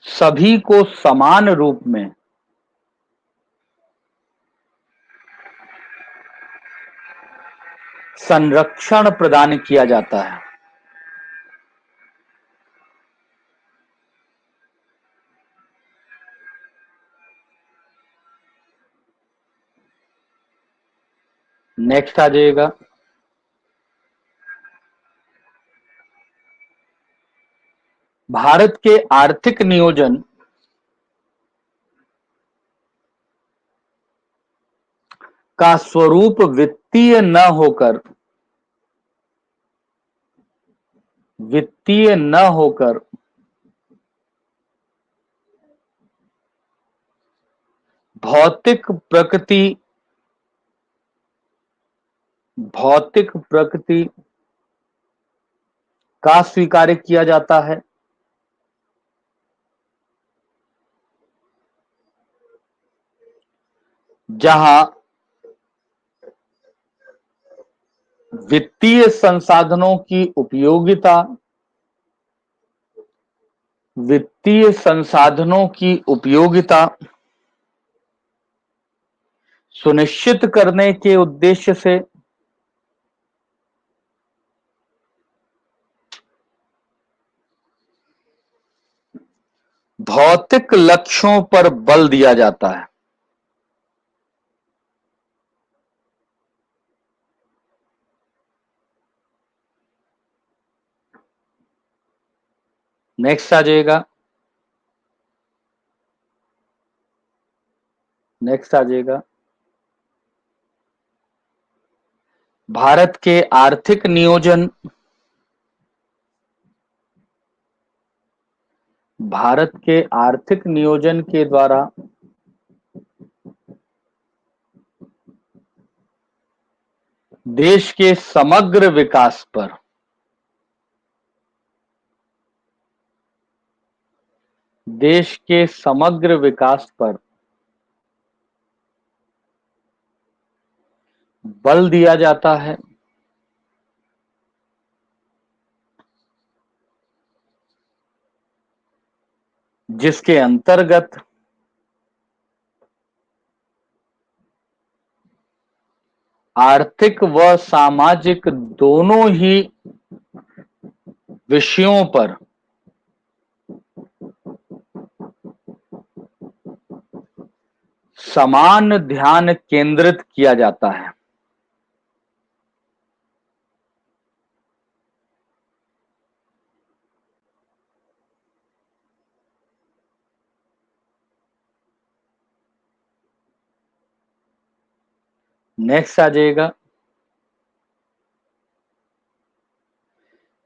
सभी को समान रूप में संरक्षण प्रदान किया जाता है। नेक्स्ट आ जाइएगा, भारत के आर्थिक नियोजन का स्वरूप वित्तीय न होकर भौतिक प्रकृति का स्वीकार किया जाता है। जहां वित्तीय संसाधनों की उपयोगिता सुनिश्चित करने के उद्देश्य से भौतिक लक्ष्यों पर बल दिया जाता है। नेक्स्ट आ जाइएगा, भारत के आर्थिक नियोजन के द्वारा देश के समग्र विकास पर बल दिया जाता है। जिसके अंतर्गत आर्थिक व सामाजिक दोनों ही विषयों पर समान ध्यान केंद्रित किया जाता है। नेक्स्ट आ जाइएगा,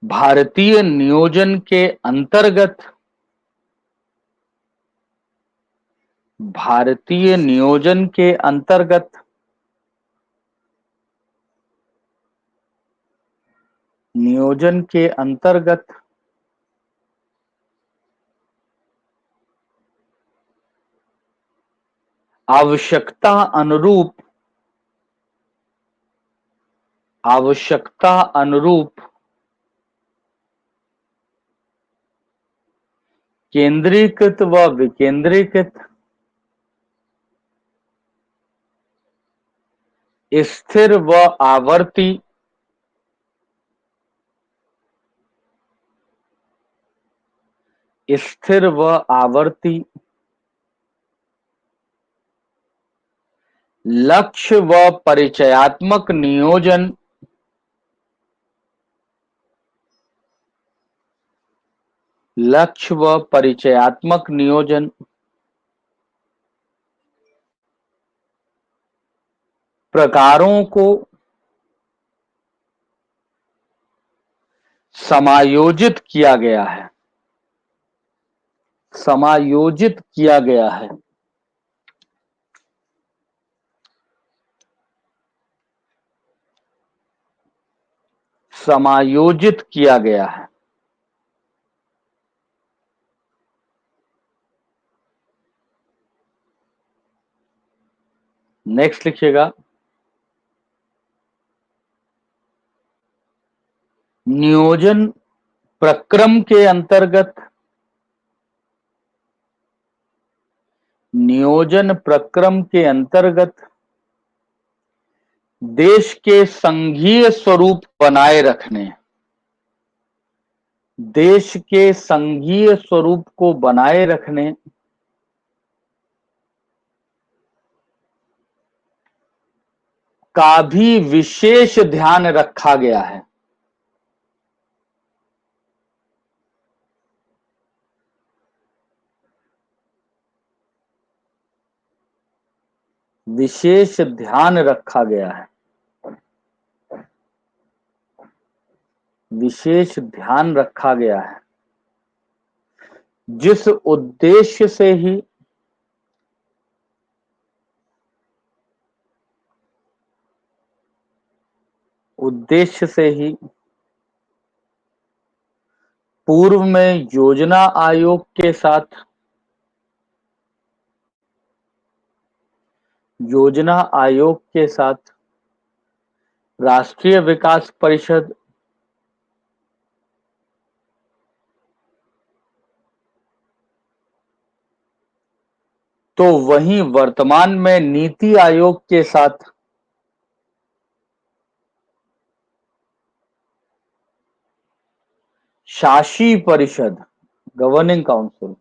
भारतीय नियोजन के अंतर्गत आवश्यकता अनुरूप केंद्रीकृत व विकेंद्रीकृत स्थिर व आवर्ती लक्ष्य व परिचयात्मक नियोजन प्रकारों को समायोजित किया गया है। नेक्स्ट लिखिएगा, नियोजन प्रक्रम के अंतर्गत देश के संघीय स्वरूप बनाए रखने, देश के संघीय स्वरूप को बनाए रखने का भी विशेष ध्यान रखा गया है। विशेष ध्यान रखा गया है, विशेष ध्यान रखा गया है, जिस उद्देश्य से ही पूर्व में योजना आयोग के साथ राष्ट्रीय विकास परिषद तो वहीं वर्तमान में नीति आयोग के साथ शासी परिषद, गवर्निंग काउंसिल,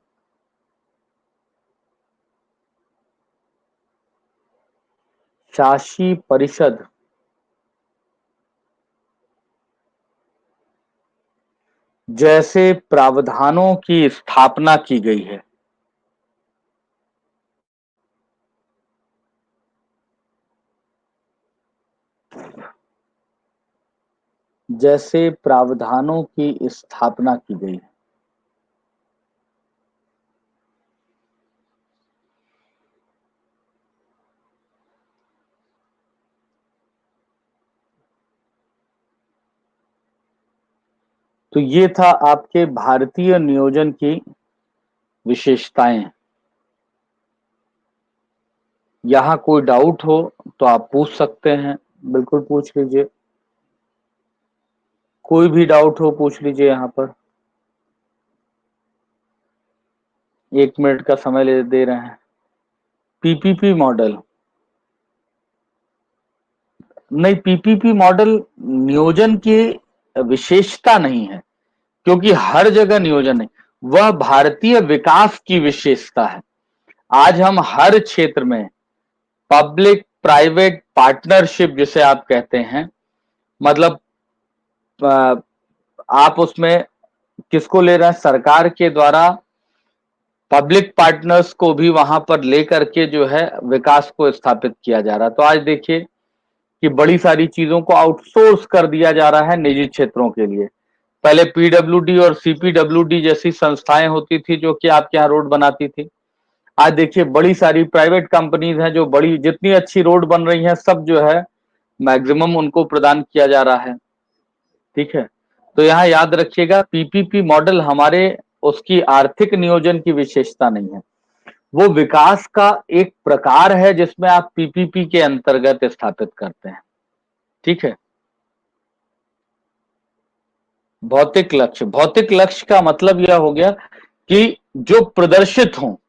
शासी परिषद जैसे प्रावधानों की स्थापना की गई है। जैसे प्रावधानों की स्थापना की गई है। तो ये था आपके भारतीय नियोजन की विशेषताएं। यहां कोई डाउट हो तो आप पूछ सकते हैं, बिल्कुल पूछ लीजिए। कोई भी डाउट हो पूछ लीजिए यहां पर। 1 मिनट का समय ले दे रहे हैं। पीपीपी मॉडल नहीं, पीपीपी मॉडल नियोजन की विशेषता नहीं है, क्योंकि हर जगह नियोजन नहीं, वह भारतीय विकास की विशेषता है। आज हम हर क्षेत्र में पब्लिक प्राइवेट पार्टनरशिप जिसे आप कहते हैं, मतलब आप उसमें किसको ले रहे हैं, सरकार के द्वारा पब्लिक पार्टनर्स को भी वहां पर लेकर के जो है विकास को स्थापित किया जा रहा है। तो आज देखिए कि बड़ी सारी चीजों को आउटसोर्स कर दिया जा रहा है निजी क्षेत्रों के लिए। पहले पीडब्ल्यूडी और सीपीडब्ल्यूडी जैसी संस्थाएं होती थी जो कि आपके यहाँ रोड बनाती थी। आज देखिए बड़ी सारी प्राइवेट कंपनीज हैं जो बड़ी, जितनी अच्छी रोड बन रही हैं सब जो है मैक्सिमम उनको प्रदान किया जा रहा है। ठीक है, तो यहाँ याद रखिएगा पीपीपी मॉडल हमारे उसकी आर्थिक नियोजन की विशेषता नहीं है, वो विकास का एक प्रकार है जिसमें आप पीपीपी के अंतर्गत स्थापित करते हैं। ठीक है, भौतिक लक्ष्य का मतलब यह हो गया कि जो प्रदर्शित हो,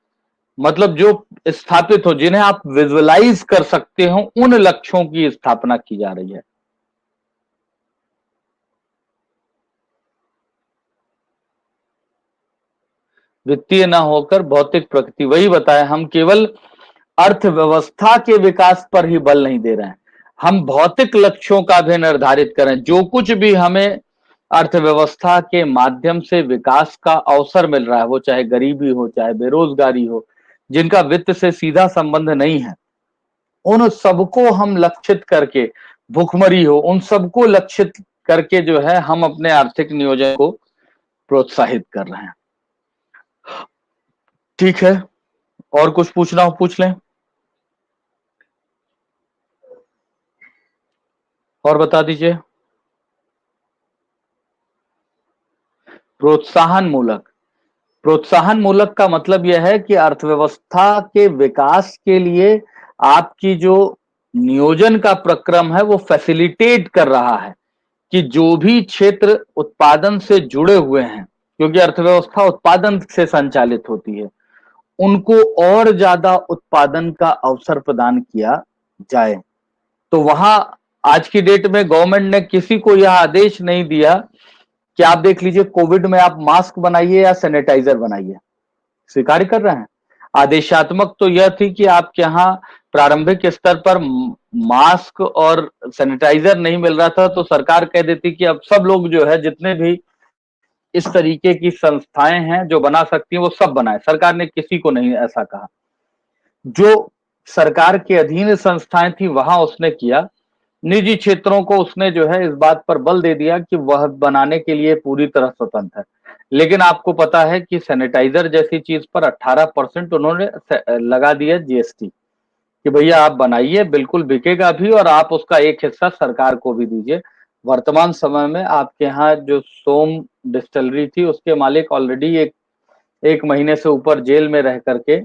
मतलब जो स्थापित हो, जिन्हें आप विजुअलाइज कर सकते हो, उन लक्ष्यों की स्थापना की जा रही है। वित्तीय ना होकर भौतिक प्रकृति, वही बताया, हम केवल अर्थव्यवस्था के विकास पर ही बल नहीं दे रहे हैं, हम भौतिक लक्ष्यों का भी निर्धारित करें। जो कुछ भी हमें अर्थव्यवस्था के माध्यम से विकास का अवसर मिल रहा है, वो चाहे गरीबी हो, चाहे बेरोजगारी हो, जिनका वित्त से सीधा संबंध नहीं है, उन सबको हम लक्षित करके, भुखमरी हो, उन सबको लक्षित करके जो है हम अपने आर्थिक नियोजन को प्रोत्साहित कर रहे हैं। ठीक है, और कुछ पूछना हो पूछ लें, और बता दीजिए। प्रोत्साहन मूलक का मतलब यह है कि अर्थव्यवस्था के विकास के लिए आपकी जो नियोजन का प्रक्रम है वो फैसिलिटेट कर रहा है कि जो भी क्षेत्र उत्पादन से जुड़े हुए हैं, क्योंकि अर्थव्यवस्था उत्पादन से संचालित होती है, उनको और ज्यादा उत्पादन का अवसर प्रदान किया जाए। तो वहां आज की डेट में गवर्नमेंट ने किसी को यह आदेश नहीं दिया कि आप देख लीजिए कोविड में आप मास्क बनाइए या सैनिटाइजर बनाइए, स्वीकार कर रहे हैं। आदेशात्मक तो यह थी कि आपके यहाँ प्रारंभिक स्तर पर मास्क और सैनिटाइजर नहीं मिल रहा था तो सरकार कह देती कि अब सब लोग जो है जितने भी इस तरीके की संस्थाएं हैं जो बना सकती हैं वो सब बनाए। सरकार ने किसी को नहीं ऐसा कहा। जो सरकार के अधीन संस्थाएं थी वहां उसने किया, निजी क्षेत्रों को उसने जो है इस बात पर बल दे दिया कि वह बनाने के लिए पूरी तरह स्वतंत्र है। लेकिन आपको पता है कि सैनिटाइजर जैसी चीज पर 18% उन्होंने लगा दिया जीएसटी कि भैया आप बनाइए, बिल्कुल बिकेगा भी और आप उसका एक हिस्सा सरकार को भी दीजिए। वर्तमान समय में आपके यहाँ जो सोम डिस्टिलरी थी उसके मालिक ऑलरेडी एक महीने से ऊपर जेल में रह करके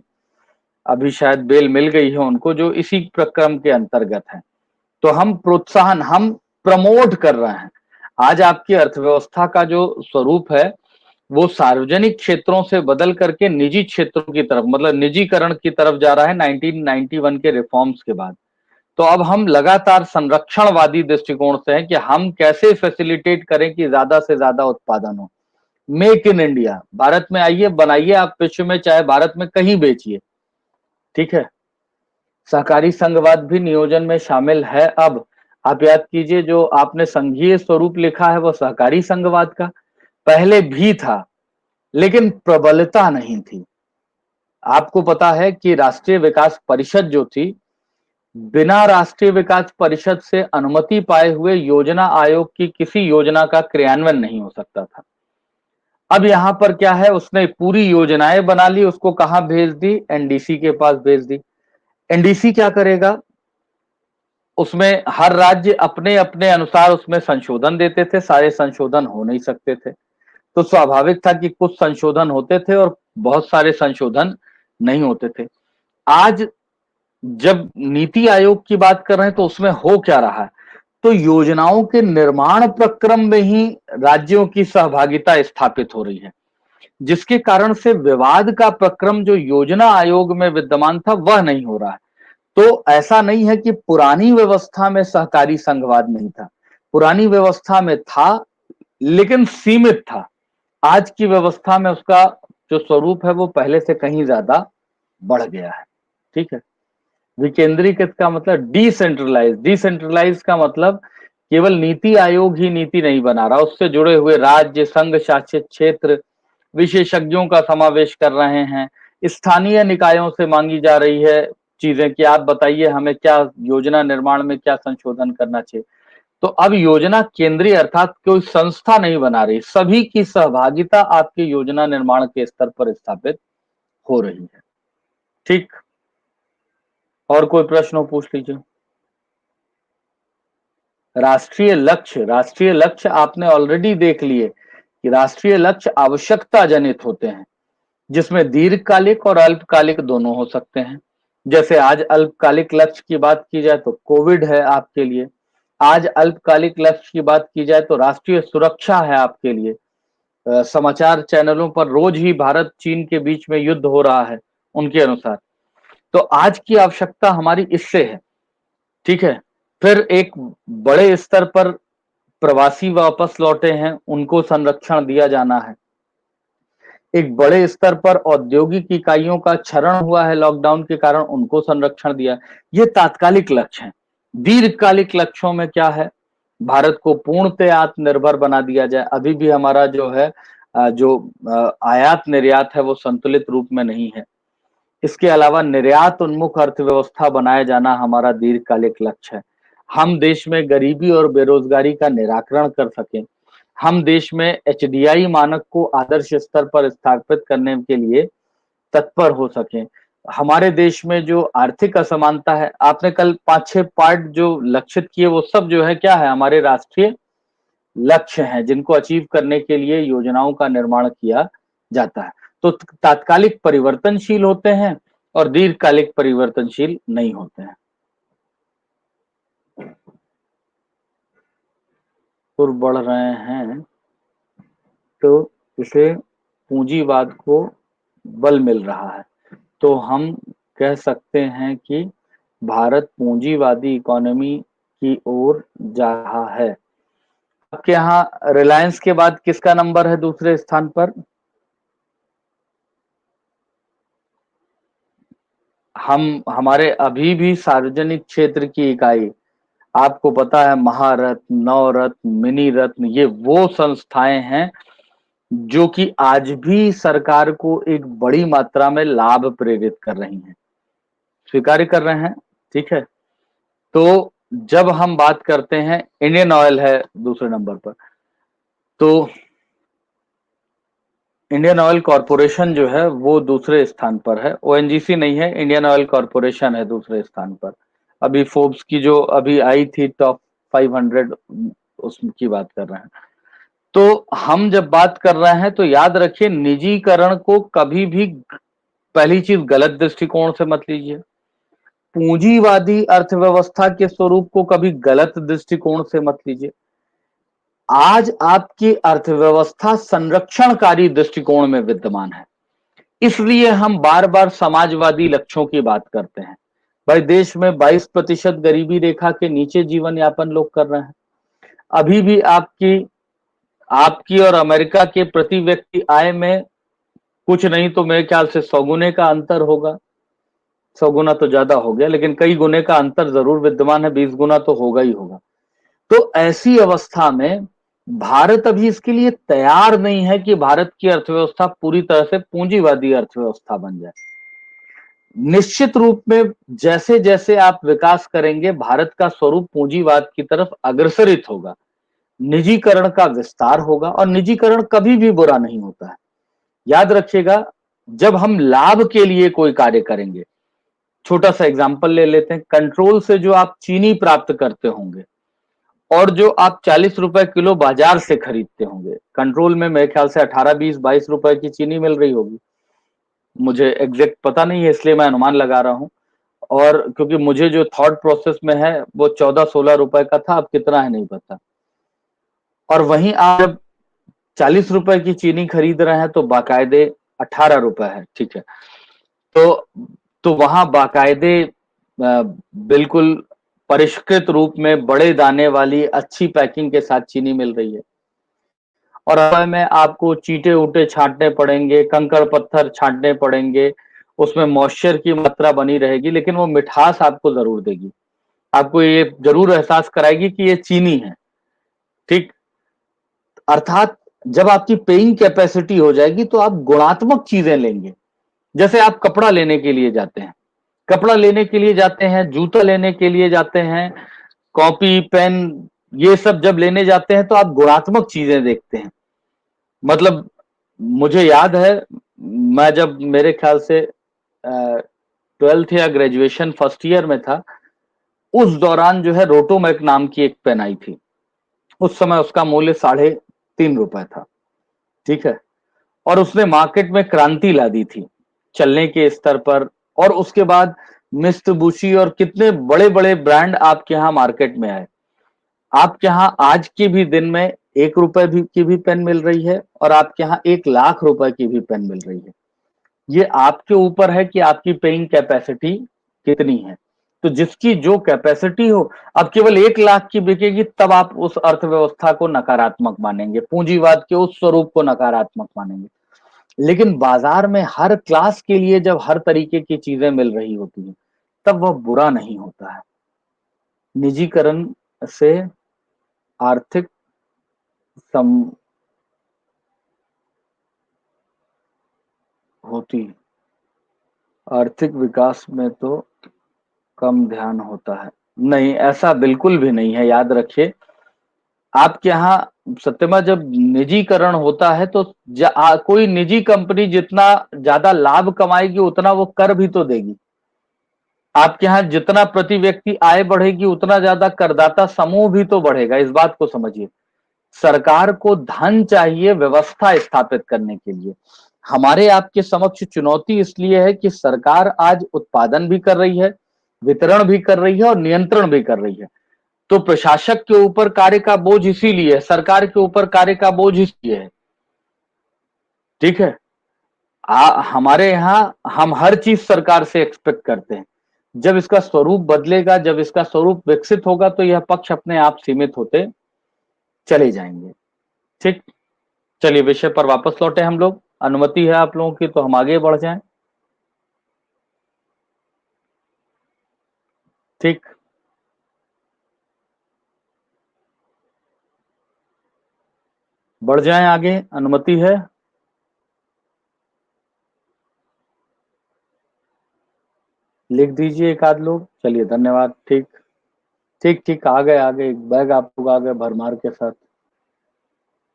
अभी शायद बेल मिल गई है उनको, जो इसी प्रक्रम के अंतर्गत है। तो हम प्रोत्साहन, हम प्रमोट कर रहे हैं। आज आपकी अर्थव्यवस्था का जो स्वरूप है वो सार्वजनिक क्षेत्रों से बदल करके निजी क्षेत्रों की तरफ, मतलब निजीकरण की तरफ जा रहा है 1991 के रिफॉर्म्स के बाद। तो अब हम लगातार संरक्षणवादी दृष्टिकोण से हैं कि हम कैसे फैसिलिटेट करें कि ज्यादा से ज्यादा उत्पादन हो। मेक इन इंडिया, भारत में आइए, बनाइए, आप विश्व में चाहे भारत में कहीं बेचिए, ठीक है। सहकारी संघवाद भी नियोजन में शामिल है। अब आप याद कीजिए जो आपने संघीय स्वरूप लिखा है वो सहकारी संघवाद का पहले भी था, लेकिन प्रबलता नहीं थी। आपको पता है कि राष्ट्रीय विकास परिषद जो थी, बिना राष्ट्रीय विकास परिषद से अनुमति पाए हुए योजना आयोग की किसी योजना का क्रियान्वयन नहीं हो सकता था। अब यहां पर क्या है, उसने पूरी योजनाएं बना ली, उसको कहां भेज दी, एनडीसी के पास भेज दी। एनडीसी क्या करेगा, उसमें हर राज्य अपने अपने अनुसार उसमें संशोधन देते थे, सारे संशोधन हो नहीं सकते थे। तो स्वाभाविक था कि कुछ संशोधन होते थे और बहुत सारे संशोधन नहीं होते थे। आज जब नीति आयोग की बात कर रहे हैं तो उसमें हो क्या रहा है, तो योजनाओं के निर्माण प्रक्रम में ही राज्यों की सहभागिता स्थापित हो रही है, जिसके कारण से विवाद का प्रक्रम जो योजना आयोग में विद्यमान था वह नहीं हो रहा है। तो ऐसा नहीं है कि पुरानी व्यवस्था में सहकारी संघवाद नहीं था, पुरानी व्यवस्था में था लेकिन सीमित था। आज की व्यवस्था में उसका जो स्वरूप है वो पहले से कहीं ज्यादा बढ़ गया है, ठीक है। विकेंद्रीकृत का मतलब डिसेंट्रलाइज, डिसेंट्रलाइज का मतलब केवल नीति आयोग ही नीति नहीं बना रहा, उससे जुड़े हुए राज्य, संघ शासित क्षेत्र विशेषज्ञों का समावेश कर रहे हैं। स्थानीय निकायों से मांगी जा रही है चीजें कि आप बताइए हमें क्या योजना निर्माण में क्या संशोधन करना चाहिए। तो अब योजना केंद्रीय अर्थात कोई संस्था नहीं बना रही, सभी की सहभागिता आपके योजना निर्माण के स्तर पर स्थापित हो रही है, ठीक। और कोई प्रश्न हो पूछ लीजिए। राष्ट्रीय लक्ष्य, राष्ट्रीय लक्ष्य आपने ऑलरेडी देख लिए कि राष्ट्रीय लक्ष्य आवश्यकता जनित होते हैं, जिसमें दीर्घकालिक और अल्पकालिक दोनों हो सकते हैं। जैसे आज अल्पकालिक लक्ष्य की बात की जाए तो कोविड है आपके लिए, आज अल्पकालिक लक्ष्य की बात की जाए तो राष्ट्रीय सुरक्षा है आपके लिए। समाचार चैनलों पर रोज ही भारत चीन के बीच में युद्ध हो रहा है उनके अनुसार। तो आज की आवश्यकता हमारी इससे है, ठीक है। फिर एक बड़े स्तर पर प्रवासी वापस लौटे हैं, उनको संरक्षण दिया जाना है। एक बड़े स्तर पर औद्योगिक इकाइयों का क्षरण हुआ है लॉकडाउन के कारण, उनको संरक्षण दिया। ये तात्कालिक लक्ष्य हैं। दीर्घकालिक लक्ष्यों में क्या है, भारत को पूर्णतः आत्मनिर्भर बना दिया जाए। अभी भी हमारा जो है जो आयात निर्यात है वो संतुलित रूप में नहीं है। इसके अलावा निर्यात उन्मुख अर्थव्यवस्था बनाया जाना हमारा दीर्घकालिक लक्ष्य है। हम देश में गरीबी और बेरोजगारी का निराकरण कर सकें, हम देश में एचडीआई मानक को आदर्श स्तर पर स्थापित करने के लिए तत्पर हो सकें। हमारे देश में जो आर्थिक असमानता है, आपने कल 5-6 पार्ट जो लक्षित किए वो सब जो है क्या है, हमारे राष्ट्रीय लक्ष्य हैं जिनको अचीव करने के लिए योजनाओं का निर्माण किया जाता है। तो तात्कालिक परिवर्तनशील होते हैं और दीर्घकालिक परिवर्तनशील नहीं होते हैं। और बढ़ रहे हैं तो इसे पूंजीवाद को बल मिल रहा है। तो हम कह सकते हैं कि भारत पूंजीवादी इकोनॉमी की ओर जा रहा है। आपके यहाँ रिलायंस के बाद किसका नंबर है दूसरे स्थान पर? हमारे अभी भी सार्वजनिक क्षेत्र की इकाई, आपको पता है, महारत्न, नवरत्न, मिनी रत्न, ये वो संस्थाएं हैं जो कि आज भी सरकार को एक बड़ी मात्रा में लाभ प्रेरित कर रही हैं, स्वीकार कर रहे हैं। ठीक है, तो जब हम बात करते हैं, इंडियन ऑयल है दूसरे नंबर पर, तो इंडियन ऑयल कॉरपोरेशन जो है वो दूसरे स्थान पर है। ओएनजीसी नहीं है, इंडियन ऑयल कॉरपोरेशन है दूसरे स्थान पर। अभी फोर्ब्स की जो अभी आई थी टॉप 500, उसकी बात कर रहे हैं। तो हम जब बात कर रहे हैं तो याद रखिए, निजीकरण को कभी भी, पहली चीज, गलत दृष्टिकोण से मत लीजिए। पूंजीवादी अर्थव्यवस्था के स्वरूप को कभी गलत दृष्टिकोण से मत लीजिए। आज आपकी अर्थव्यवस्था संरक्षणकारी दृष्टिकोण में विद्यमान है, इसलिए हम बार बार समाजवादी लक्ष्यों की बात करते हैं। भाई, देश में 22% गरीबी रेखा के नीचे जीवन यापन लोग कर रहे हैं। अभी भी आपकी आपकी और अमेरिका के प्रति व्यक्ति आय में कुछ नहीं तो मेरे ख्याल से 100 गुने का अंतर होगा। 100 गुना तो ज्यादा हो गया, लेकिन कई गुने का अंतर जरूर विद्यमान है, 20 गुना तो होगा ही होगा। तो ऐसी अवस्था में भारत अभी इसके लिए तैयार नहीं है कि भारत की अर्थव्यवस्था पूरी तरह से पूंजीवादी अर्थव्यवस्था बन जाए। निश्चित रूप में जैसे जैसे आप विकास करेंगे, भारत का स्वरूप पूंजीवाद की तरफ अग्रसरित होगा, निजीकरण का विस्तार होगा, और निजीकरण कभी भी बुरा नहीं होता है। याद रखिएगा, जब हम लाभ के लिए कोई कार्य करेंगे, छोटा सा एग्जांपल ले लेते हैं, कंट्रोल से जो आप चीनी प्राप्त करते होंगे और जो आप 40 रुपए किलो बाजार से खरीदते होंगे, कंट्रोल में मेरे ख्याल से 18, 20, 22 रुपए की चीनी मिल रही होगी, मुझे एग्जैक्ट पता नहीं है, इसलिए मैं अनुमान लगा रहा हूं। और क्योंकि मुझे जो थॉट प्रोसेस में है वो 14-16 रुपए का था, अब कितना है नहीं पता। और वहीं आप जब 40 रुपए की चीनी खरीद रहे हैं तो बाकायदे 18 रुपए है, ठीक है, तो वहां बाकायदे बिल्कुल परिष्कृत रूप में बड़े दाने वाली अच्छी पैकिंग के साथ चीनी मिल रही है। और में आपको चीटे उटे छांटने पड़ेंगे, कंकड़ पत्थर छांटने पड़ेंगे, उसमें मॉइस्चर की मात्रा बनी रहेगी, लेकिन वो मिठास आपको जरूर देगी, आपको ये जरूर एहसास कराएगी कि ये चीनी है। ठीक, अर्थात जब आपकी पेइंग कैपेसिटी हो जाएगी तो आप गुणात्मक चीजें लेंगे। जैसे आप कपड़ा लेने के लिए जाते हैं, कपड़ा लेने के लिए जाते हैं, जूता लेने के लिए जाते हैं, कॉपी पेन ये सब जब लेने जाते हैं तो आप गुणात्मक चीजें देखते हैं। मतलब मुझे याद है, मैं जब मेरे ख्याल से 12th या ग्रेजुएशन फर्स्ट ईयर में था, उस दौरान जो है रोटोमैक नाम की एक पेन आई थी। उस समय उसका मूल्य 3.5 रुपए था, ठीक है, और उसने मार्केट में क्रांति ला दी थी चलने के स्तर पर। और उसके बाद मिस्टर बुशी और कितने बड़े बड़े ब्रांड आपके यहाँ मार्केट में आए। आपके यहाँ आज के भी दिन में 1 रुपए की भी पेन मिल रही है, और आपके यहाँ 1 लाख रुपए की भी पेन मिल रही है। ये आपके ऊपर है कि आपकी पेइंग कैपेसिटी कितनी है। तो जिसकी जो कैपेसिटी हो, अब केवल 1 लाख की बिकेगी तब आप उस अर्थव्यवस्था को नकारात्मक मानेंगे, पूंजीवाद के उस स्वरूप को नकारात्मक मानेंगे। लेकिन बाजार में हर क्लास के लिए जब हर तरीके की चीजें मिल रही होती है, तब वह बुरा नहीं होता है। निजीकरण से आर्थिक सम होती, आर्थिक विकास में तो कम ध्यान होता है। नहीं, ऐसा बिल्कुल भी नहीं है। याद रखिए, आपके यहाँ सत्यमा जब निजीकरण होता है तो कोई निजी कंपनी जितना ज्यादा लाभ कमाएगी उतना वो कर भी तो देगी। आपके यहाँ जितना प्रति व्यक्ति आय बढ़ेगी उतना ज्यादा करदाता समूह भी तो बढ़ेगा, इस बात को समझिए। सरकार को धन चाहिए व्यवस्था स्थापित करने के लिए। हमारे आपके समक्ष चुनौती इसलिए है कि सरकार आज उत्पादन भी कर रही है, वितरण भी कर रही है और नियंत्रण भी कर रही है। तो प्रशासक के ऊपर कार्य का बोझ इसीलिए है, सरकार के ऊपर कार्य का बोझ इसलिए है, ठीक है। हमारे यहाँ हम हर चीज सरकार से एक्सपेक्ट करते हैं। जब इसका स्वरूप बदलेगा, जब इसका स्वरूप विकसित होगा, तो यह पक्ष अपने आप सीमित होते चले जाएंगे। ठीक, चलिए विषय पर वापस लौटे हम लोग। अनुमति है आप लोगों की तो हम आगे बढ़ जाएं। ठीक, बढ़ जाएं आगे, अनुमति है। लिख दीजिए एक आध लोग। चलिए धन्यवाद। ठीक, ठीक ठीक, आ गए आ गए, बैग आप लोग आ गए भरमार के साथ।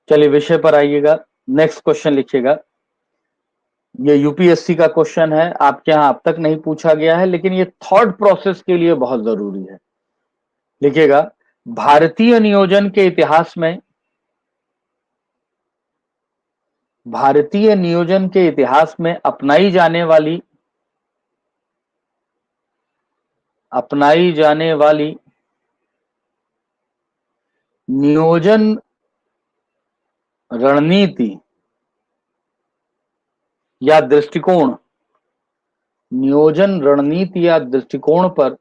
चलिए विषय पर आइएगा। नेक्स्ट क्वेश्चन लिखिएगा। ये यूपीएससी का क्वेश्चन है, आपके यहां अब तक नहीं पूछा गया है, लेकिन ये थॉट प्रोसेस के लिए बहुत जरूरी है। लिखिएगा, भारतीय नियोजन के इतिहास में, भारतीय नियोजन के इतिहास में अपनाई जाने वाली नियोजन रणनीति या दृष्टिकोण, नियोजन रणनीति या दृष्टिकोण पर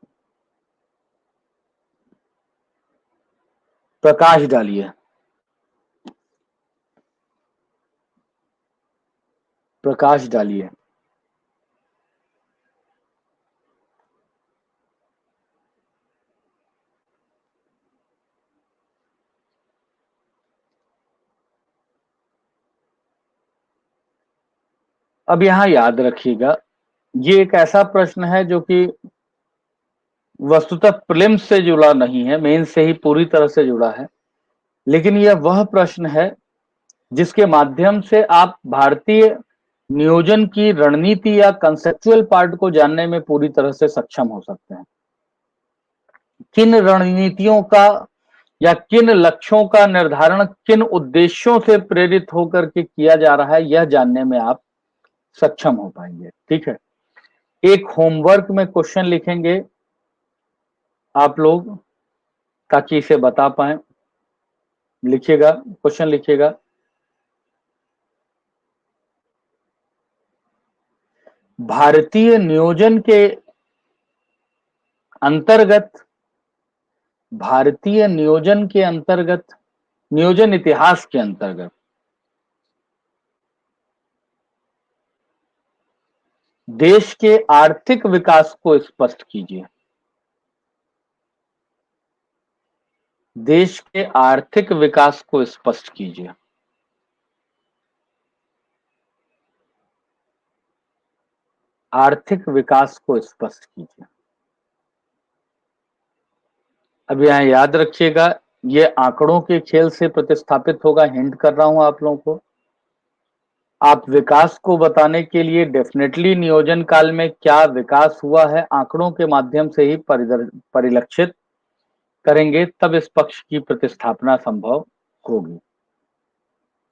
प्रकाश डालिए। प्रकाश डालिए। अब यहां याद रखिएगा, ये एक ऐसा प्रश्न है जो कि वस्तुतः प्रीलिम्स से जुड़ा नहीं है, मेन से ही पूरी तरह से जुड़ा है, लेकिन यह वह प्रश्न है जिसके माध्यम से आप भारतीय नियोजन की रणनीति या कंसेप्चुअल पार्ट को जानने में पूरी तरह से सक्षम हो सकते हैं। किन रणनीतियों का या किन लक्ष्यों का निर्धारण किन उद्देश्यों से प्रेरित होकर के किया जा रहा है, यह जानने में आप सक्षम हो पाएंगे। ठीक है, एक होमवर्क में क्वेश्चन लिखेंगे आप लोग, ताकि इसे बता पाए। लिखिएगा, क्वेश्चन लिखिएगा, भारतीय नियोजन के अंतर्गत, भारतीय नियोजन के अंतर्गत, नियोजन इतिहास के अंतर्गत देश के आर्थिक विकास को स्पष्ट कीजिए। देश के आर्थिक विकास को स्पष्ट कीजिए। आर्थिक विकास को स्पष्ट कीजिए। अब यहां याद रखिएगा, ये आंकड़ों के खेल से प्रतिस्थापित होगा, हिंट कर रहा हूं आप लोगों को। आप विकास को बताने के लिए डेफिनेटली नियोजन काल में क्या विकास हुआ है आंकड़ों के माध्यम से ही परिलक्षित करेंगे, तब इस पक्ष की प्रतिस्थापना संभव होगी।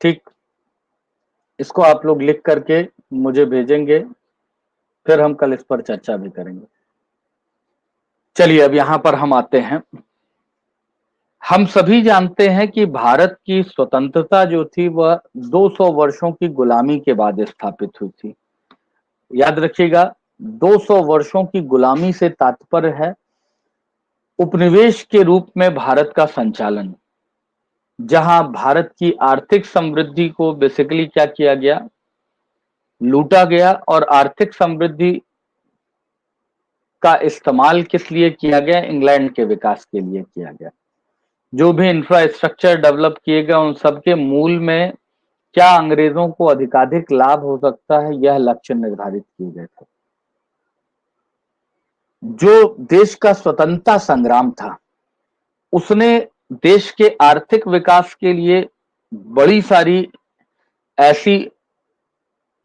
ठीक, इसको आप लोग लिख करके मुझे भेजेंगे, फिर हम कल इस पर चर्चा भी करेंगे। चलिए अब यहां पर हम आते हैं। हम सभी जानते हैं कि भारत की स्वतंत्रता जो थी वह 200 वर्षों की गुलामी के बाद स्थापित हुई थी। याद रखिएगा, 200 वर्षों की गुलामी से तात्पर्य है उपनिवेश के रूप में भारत का संचालन, जहां भारत की आर्थिक समृद्धि को बेसिकली क्या किया गया, लूटा गया, और आर्थिक समृद्धि का इस्तेमाल किस लिए किया गया, इंग्लैंड के विकास के लिए किया गया। जो भी इंफ्रास्ट्रक्चर डेवलप किए गए उन सबके मूल में क्या अंग्रेजों को अधिकाधिक लाभ हो सकता है, यह लक्ष्य निर्धारित किए गए थे। जो देश का स्वतंत्रता संग्राम था उसने देश के आर्थिक विकास के लिए बड़ी सारी ऐसी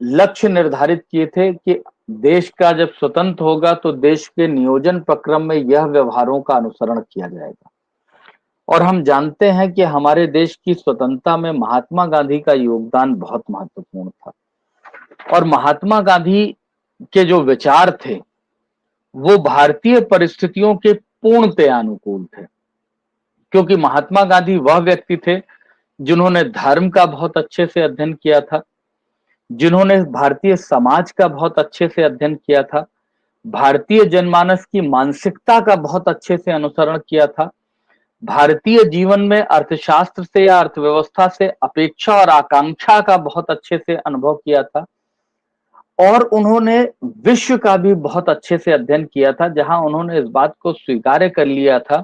लक्ष्य निर्धारित किए थे कि देश का जब स्वतंत्र होगा तो देश के नियोजन प्रक्रम में यह व्यवहारों का अनुसरण किया जाएगा। और हम जानते हैं कि हमारे देश की स्वतंत्रता में महात्मा गांधी का योगदान बहुत महत्वपूर्ण था, और महात्मा गांधी के जो विचार थे वो भारतीय परिस्थितियों के पूर्णतया अनुकूल थे, क्योंकि महात्मा गांधी वह व्यक्ति थे जिन्होंने धर्म का बहुत अच्छे से अध्ययन किया था, जिन्होंने भारतीय समाज का बहुत अच्छे से अध्ययन किया था, भारतीय जनमानस की मानसिकता का बहुत अच्छे से अनुसरण किया था। भारतीय जीवन में अर्थशास्त्र से या अर्थव्यवस्था से अपेक्षा और आकांक्षा का बहुत अच्छे से अनुभव किया था। और उन्होंने विश्व का भी बहुत अच्छे से अध्ययन किया था, जहां उन्होंने इस बात को स्वीकार्य कर लिया था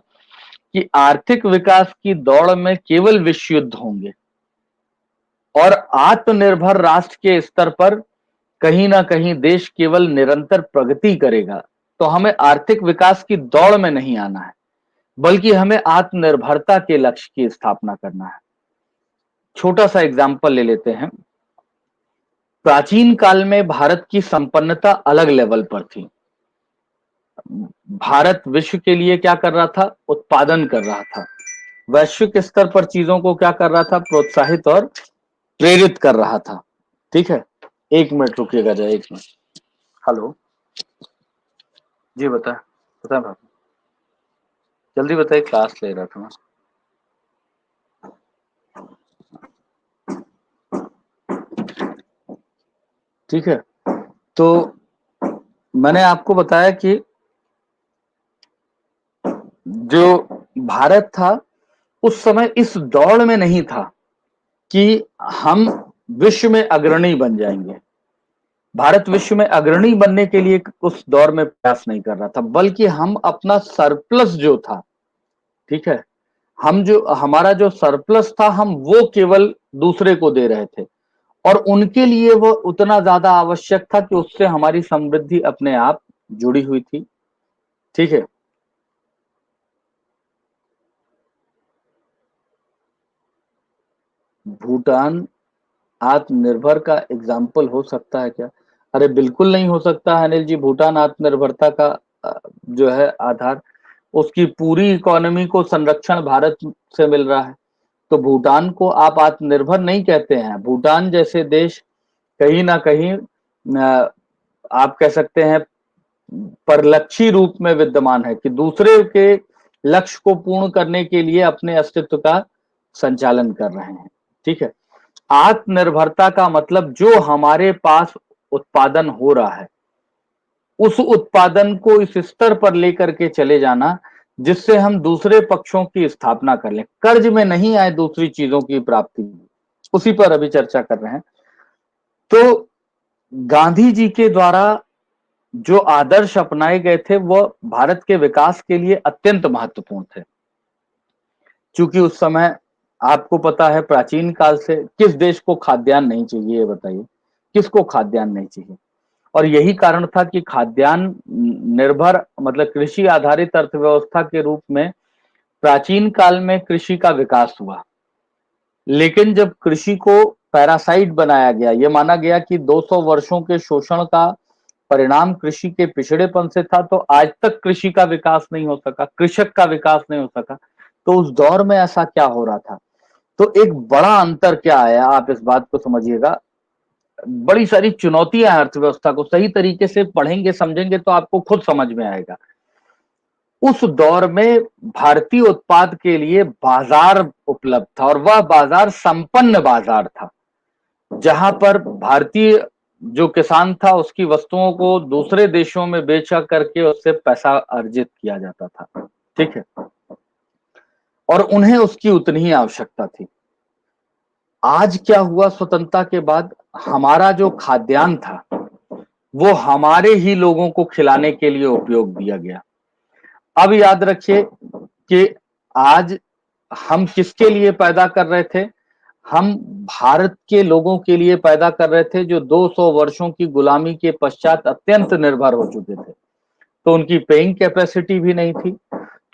कि आर्थिक विकास की दौड़ में केवल विश्व युद्ध होंगे और आत्मनिर्भर राष्ट्र के स्तर पर कहीं ना कहीं देश केवल निरंतर प्रगति करेगा। तो हमें आर्थिक विकास की दौड़ में नहीं आना है, बल्कि हमें आत्मनिर्भरता के लक्ष्य की स्थापना करना है। छोटा सा एग्जाम्पल ले लेते हैं। प्राचीन काल में भारत की संपन्नता अलग लेवल पर थी। भारत विश्व के लिए क्या कर रहा था? उत्पादन कर रहा था। वैश्विक स्तर पर चीजों को क्या कर रहा था? प्रोत्साहित और प्रेरित कर रहा था। ठीक है, 1 मिनट रुकिएगा जरा, 1 मिनट। हेलो जी, बता भाई, जल्दी बताइए, क्लास ले रहा था मैं। ठीक है, तो मैंने आपको बताया कि जो भारत था उस समय इस दौड़ में नहीं था कि हम विश्व में अग्रणी बन जाएंगे। भारत विश्व में अग्रणी बनने के लिए उस दौर में प्रयास नहीं कर रहा था, बल्कि हम अपना सरप्लस जो था, ठीक है, हम जो हमारा जो सरप्लस था हम वो केवल दूसरे को दे रहे थे और उनके लिए वो उतना ज्यादा आवश्यक था कि उससे हमारी समृद्धि अपने आप जुड़ी हुई थी। ठीक है, भूटान आत्मनिर्भर का एग्जाम्पल हो सकता है क्या? अरे बिल्कुल नहीं हो सकता है अनिल जी। भूटान आत्मनिर्भरता का जो है आधार, उसकी पूरी इकोनॉमी को संरक्षण भारत से मिल रहा है। तो भूटान को आप आत्मनिर्भर नहीं कहते हैं। भूटान जैसे देश कहीं ना कहीं आप कह सकते हैं परलक्षी रूप में विद्यमान है कि दूसरे के लक्ष्य को पूर्ण करने के लिए अपने अस्तित्व का संचालन कर रहे हैं। ठीक है, आत्मनिर्भरता का मतलब जो हमारे पास उत्पादन हो रहा है उस उत्पादन को इस स्तर पर लेकर के चले जाना जिससे हम दूसरे पक्षों की स्थापना कर लें, कर्ज में नहीं आए दूसरी चीजों की प्राप्ति, उसी पर अभी चर्चा कर रहे हैं। तो गांधी जी के द्वारा जो आदर्श अपनाए गए थे वो भारत के विकास के लिए अत्यंत महत्वपूर्ण थे। क्योंकि उस समय आपको पता है प्राचीन काल से किस देश को खाद्यान्न नहीं चाहिए, ये बताइए, किसको खाद्यान्न नहीं चाहिए? और यही कारण था कि खाद्यान्न निर्भर मतलब कृषि आधारित अर्थव्यवस्था के रूप में प्राचीन काल में कृषि का विकास हुआ। लेकिन जब कृषि को पैरासाइट बनाया गया, यह माना गया कि 200 वर्षों के शोषण का परिणाम कृषि के पिछड़ेपन से था, तो आज तक कृषि का विकास नहीं हो सका, कृषक का विकास नहीं हो सका। तो उस दौर में ऐसा क्या हो रहा था? तो एक बड़ा अंतर क्या आया, आप इस बात को समझिएगा। बड़ी सारी चुनौतियां अर्थव्यवस्था को सही तरीके से पढ़ेंगे समझेंगे तो आपको खुद समझ में आएगा। उस दौर में भारतीय उत्पाद के लिए बाजार उपलब्ध था और वह बाजार संपन्न बाजार था, जहां पर भारतीय जो किसान था उसकी वस्तुओं को दूसरे देशों में बेचा करके उससे पैसा अर्जित किया जाता था। ठीक है, और उन्हें उसकी उतनी ही आवश्यकता थी। आज क्या हुआ स्वतंत्रता के बाद? हमारा जो खाद्यान्न था वो हमारे ही लोगों को खिलाने के लिए उपयोग दिया गया। अब याद रखिए कि आज हम किसके लिए पैदा कर रहे थे? हम भारत के लोगों के लिए पैदा कर रहे थे जो 200 वर्षों की गुलामी के पश्चात अत्यंत निर्भर हो चुके थे, तो उनकी पेइंग कैपेसिटी भी नहीं थी।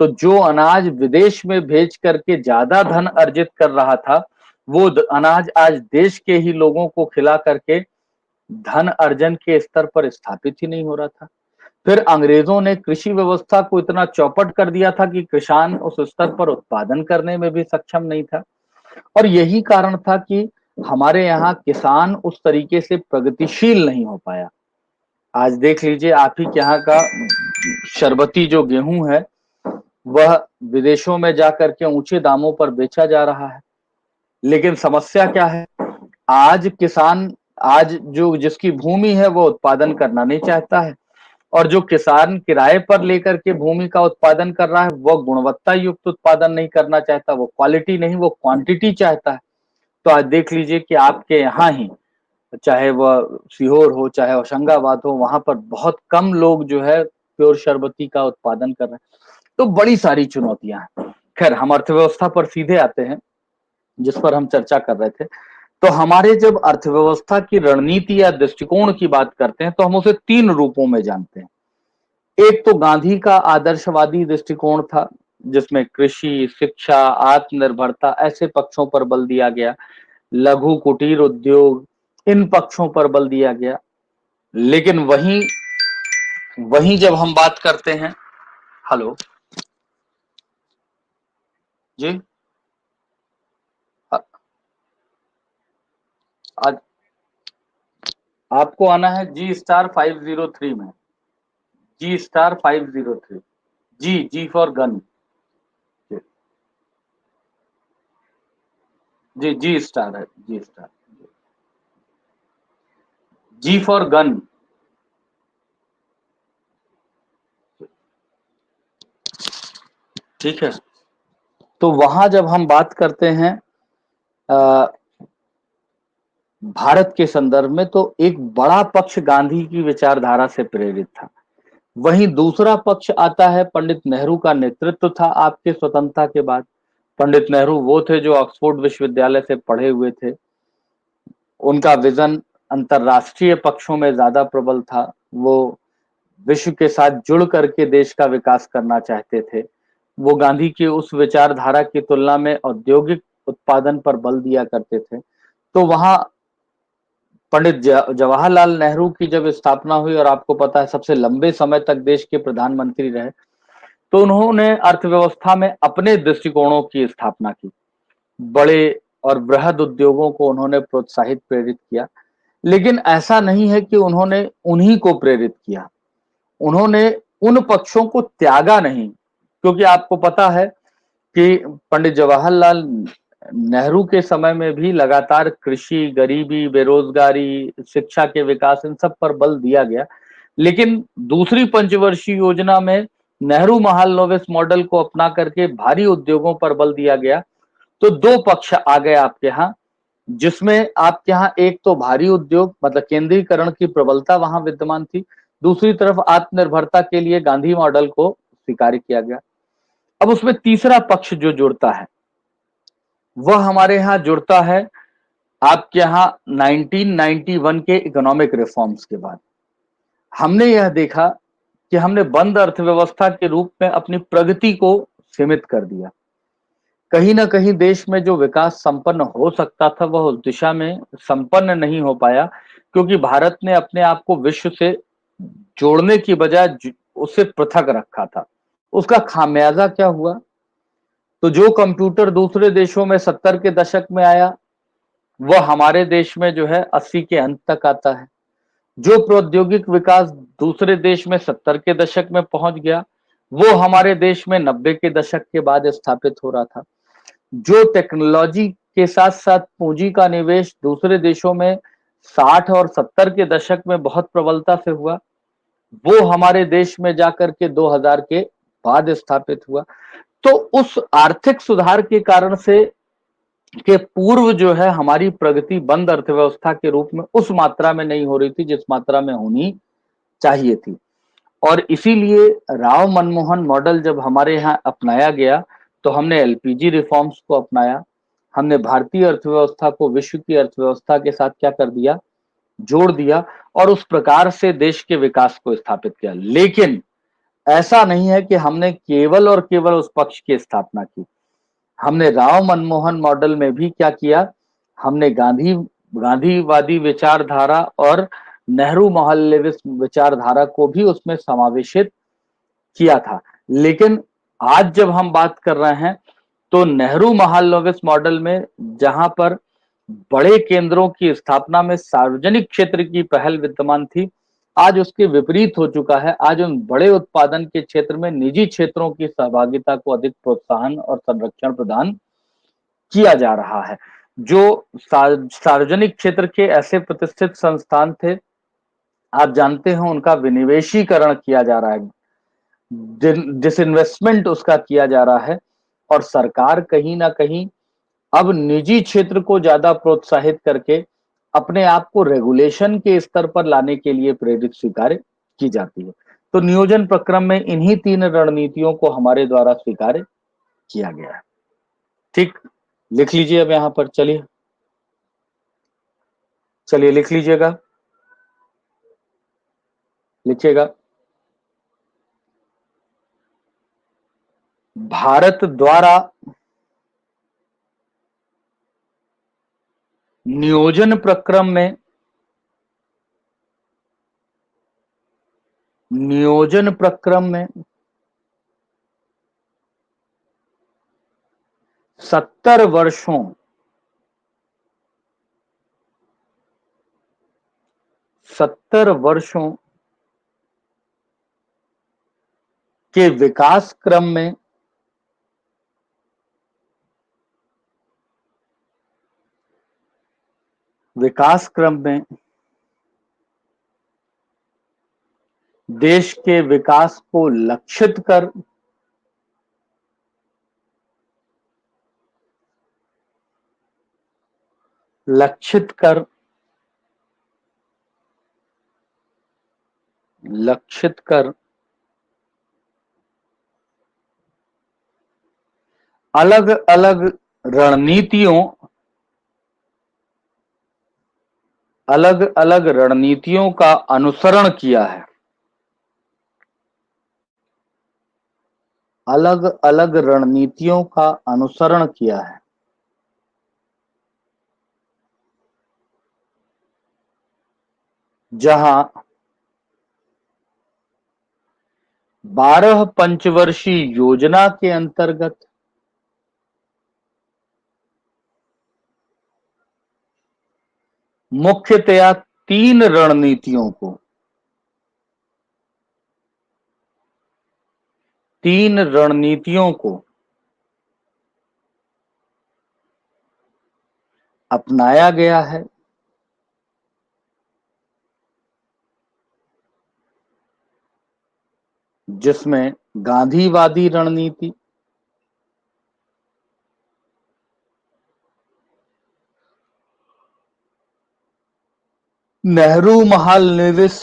तो जो अनाज विदेश में भेज करके ज्यादा धन अर्जित कर रहा था वो अनाज आज देश के ही लोगों को खिला करके धन अर्जन के स्तर पर स्थापित ही नहीं हो रहा था। फिर अंग्रेजों ने कृषि व्यवस्था को इतना चौपट कर दिया था कि किसान उस स्तर पर उत्पादन करने में भी सक्षम नहीं था और यही कारण था कि हमारे यहाँ किसान उस तरीके से प्रगतिशील नहीं हो पाया। आज देख लीजिए, आप ही के यहाँ का शरबती जो गेहूं है वह विदेशों में जाकर के ऊंचे दामों पर बेचा जा रहा है। लेकिन समस्या क्या है? आज किसान, आज जो जिसकी भूमि है वो उत्पादन करना नहीं चाहता है, और जो किसान किराए पर लेकर के भूमि का उत्पादन कर रहा है वह गुणवत्ता युक्त उत्पादन नहीं करना चाहता, वो क्वालिटी नहीं, वो क्वांटिटी चाहता है। तो आज देख लीजिए कि आपके यहाँ ही, चाहे वह सीहोर हो, चाहे होशंगाबाद हो, वहां पर बहुत कम लोग जो है प्योर शरबती का उत्पादन कर रहे हैं। तो बड़ी सारी चुनौतियां हैं। खैर, हम अर्थव्यवस्था पर सीधे आते हैं, जिस पर हम चर्चा कर रहे थे। तो हमारे जब अर्थव्यवस्था की रणनीति या दृष्टिकोण की बात करते हैं तो हम उसे 3 रूपों में जानते हैं। एक तो गांधी का आदर्शवादी दृष्टिकोण था, जिसमें कृषि, शिक्षा, आत्मनिर्भरता ऐसे पक्षों पर बल दिया गया, लघु कुटीर उद्योग, इन पक्षों पर बल दिया गया। लेकिन वहीं वहीं जब हम बात करते हैं, हेलो जी, आज आपको आना है G*503 में, G*503, G for gun, G G star है, G star, G for gun. ठीक है, तो वहां जब हम बात करते हैं भारत के संदर्भ में, तो एक बड़ा पक्ष गांधी की विचारधारा से प्रेरित था। वहीं दूसरा पक्ष आता है, पंडित नेहरू का नेतृत्व था आपके स्वतंत्रता के बाद। पंडित नेहरू वो थे जो ऑक्सफोर्ड विश्वविद्यालय से पढ़े हुए थे। उनका विजन अंतरराष्ट्रीय पक्षों में ज्यादा प्रबल था। वो विश्व के साथ जुड़ करके देश का विकास करना चाहते थे। वो गांधी की उस विचारधारा की तुलना में औद्योगिक उत्पादन पर बल दिया करते थे। तो वहां पंडित जवाहरलाल नेहरू की जब स्थापना हुई, और आपको पता है सबसे लंबे समय तक देश के प्रधानमंत्री रहे, तो उन्होंने अर्थव्यवस्था में अपने दृष्टिकोणों की स्थापना की। बड़े और बृहद उद्योगों को उन्होंने प्रोत्साहित प्रेरित किया। लेकिन ऐसा नहीं है कि उन्होंने उन्हीं को प्रेरित किया, उन्होंने उन पक्षों को त्यागा नहीं। क्योंकि आपको पता है कि पंडित जवाहरलाल नेहरू के समय में भी लगातार कृषि, गरीबी, बेरोजगारी, शिक्षा के विकास, इन सब पर बल दिया गया। लेकिन दूसरी पंचवर्षीय योजना में नेहरू महालनोबिस मॉडल को अपना करके भारी उद्योगों पर बल दिया गया। तो दो पक्ष आ गए आपके यहाँ, जिसमें आपके यहाँ एक तो भारी उद्योग मतलब केंद्रीकरण की प्रबलता वहां विद्यमान थी, दूसरी तरफ आत्मनिर्भरता के लिए गांधी मॉडल को स्वीकार किया गया। अब उसमें तीसरा पक्ष जो जुड़ता है, वह हमारे यहाँ जुड़ता है आपके यहाँ 1991 के इकोनॉमिक रिफॉर्म्स के बाद। हमने यह देखा कि हमने बंद अर्थव्यवस्था के रूप में अपनी प्रगति को सीमित कर दिया। कहीं ना कहीं देश में जो विकास संपन्न हो सकता था वह उस दिशा में संपन्न नहीं हो पाया, क्योंकि भारत ने अपने आप को विश्व से जोड़ने की बजाय उसे पृथक रखा था। उसका खामियाजा क्या हुआ? तो जो कंप्यूटर दूसरे देशों में 70 के दशक में आया, वह हमारे देश में जो है 80 के अंत तक आता है। जो प्रौद्योगिक विकास दूसरे देश में 70 के दशक में पहुंच गया, वो हमारे देश में 90 के दशक के बाद स्थापित हो रहा था। जो टेक्नोलॉजी के साथ साथ पूंजी का निवेश दूसरे देशों में 60 और 70 के दशक में बहुत प्रबलता से हुआ, वो हमारे देश में जाकर के 2000 के बाद स्थापित हुआ। तो उस आर्थिक सुधार के कारण से के पूर्व जो है हमारी प्रगति बंद अर्थव्यवस्था के रूप में उस मात्रा में नहीं हो रही थी जिस मात्रा में होनी चाहिए थी। और इसीलिए राव मनमोहन मॉडल जब हमारे यहाँ अपनाया गया, तो हमने एलपीजी रिफॉर्म्स को अपनाया। हमने भारतीय अर्थव्यवस्था को विश्व की अर्थव्यवस्था के साथ क्या कर दिया, जोड़ दिया, और उस प्रकार से देश के विकास को स्थापित किया। लेकिन ऐसा नहीं है कि हमने केवल और केवल उस पक्ष की स्थापना की। हमने राव मनमोहन मॉडल में भी क्या किया, हमने गांधीवादी विचारधारा और नेहरू महालनोबिस विचारधारा को भी उसमें समावेशित किया था। लेकिन आज जब हम बात कर रहे हैं, तो नेहरू महालनोबिस मॉडल में जहां पर बड़े केंद्रों की स्थापना में सार्वजनिक क्षेत्र की पहल विद्यमान थी, आज उसके विपरीत हो चुका है। आज उन बड़े उत्पादन के क्षेत्र में निजी क्षेत्रों की सहभागिता को अधिक प्रोत्साहन और संरक्षण प्रदान किया जा रहा है। जो सार्वजनिक क्षेत्र के ऐसे प्रतिष्ठित संस्थान थे आप जानते हो उनका विनिवेशीकरण किया जा रहा है, डिसइन्वेस्टमेंट उसका किया जा रहा है, और सरकार कहीं ना कहीं अब निजी क्षेत्र को ज्यादा प्रोत्साहित करके अपने आप को रेगुलेशन के स्तर पर लाने के लिए प्रेरित स्वीकार की जाती है। तो नियोजन प्रक्रम में इन्हीं 3 रणनीतियों को हमारे द्वारा स्वीकार किया गया है। ठीक, लिख लीजिए अब यहां पर, चलिए चलिए लिख लीजिएगा, लिखिएगा। भारत द्वारा नियोजन प्रक्रम में, नियोजन प्रक्रम में 70 वर्षों 70 वर्षों के विकास क्रम में देश के विकास को लक्षित कर लक्षित कर लक्षित कर अलग अलग रणनीतियों अलग अलग रणनीतियों का अनुसरण किया है। अलग अलग रणनीतियों का अनुसरण किया है, जहां 12 पंचवर्षीय योजना के अंतर्गत मुख्यतया 3 रणनीतियों को 3 रणनीतियों को अपनाया गया है, जिसमें गांधीवादी रणनीति, नेहरू महालनोबिस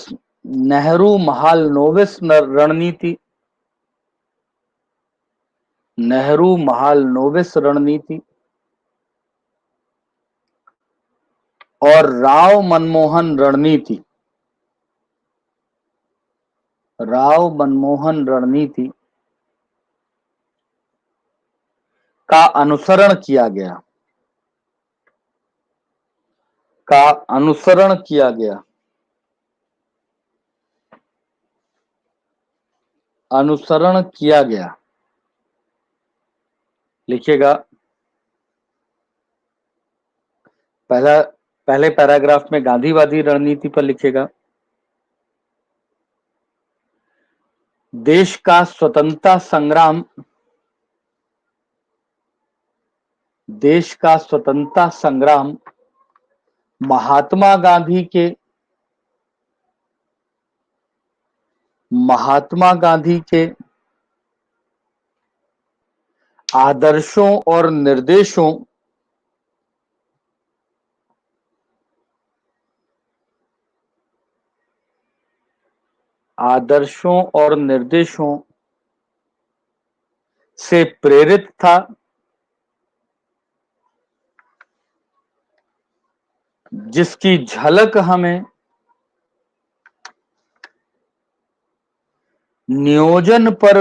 रणनीति, नेहरू महालनोबिस रणनीति और राव मनमोहन रणनीति का अनुसरण किया गया का अनुसरण किया गया अनुसरण किया गया। लिखिएगा, पहले पैराग्राफ में गांधीवादी रणनीति पर लिखिएगा। देश का स्वतंत्रता संग्राम महात्मा गांधी के आदर्शों और निर्देशों से प्रेरित था, जिसकी झलक हमें नियोजन पर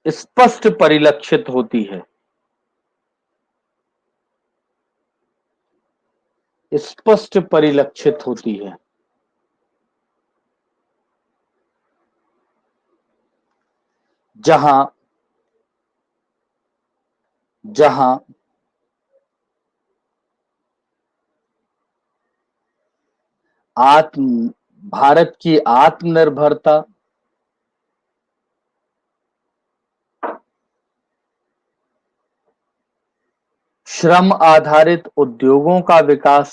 स्पष्ट परिलक्षित होती है। जहां भारत की आत्मनिर्भरता, श्रम आधारित उद्योगों का विकास,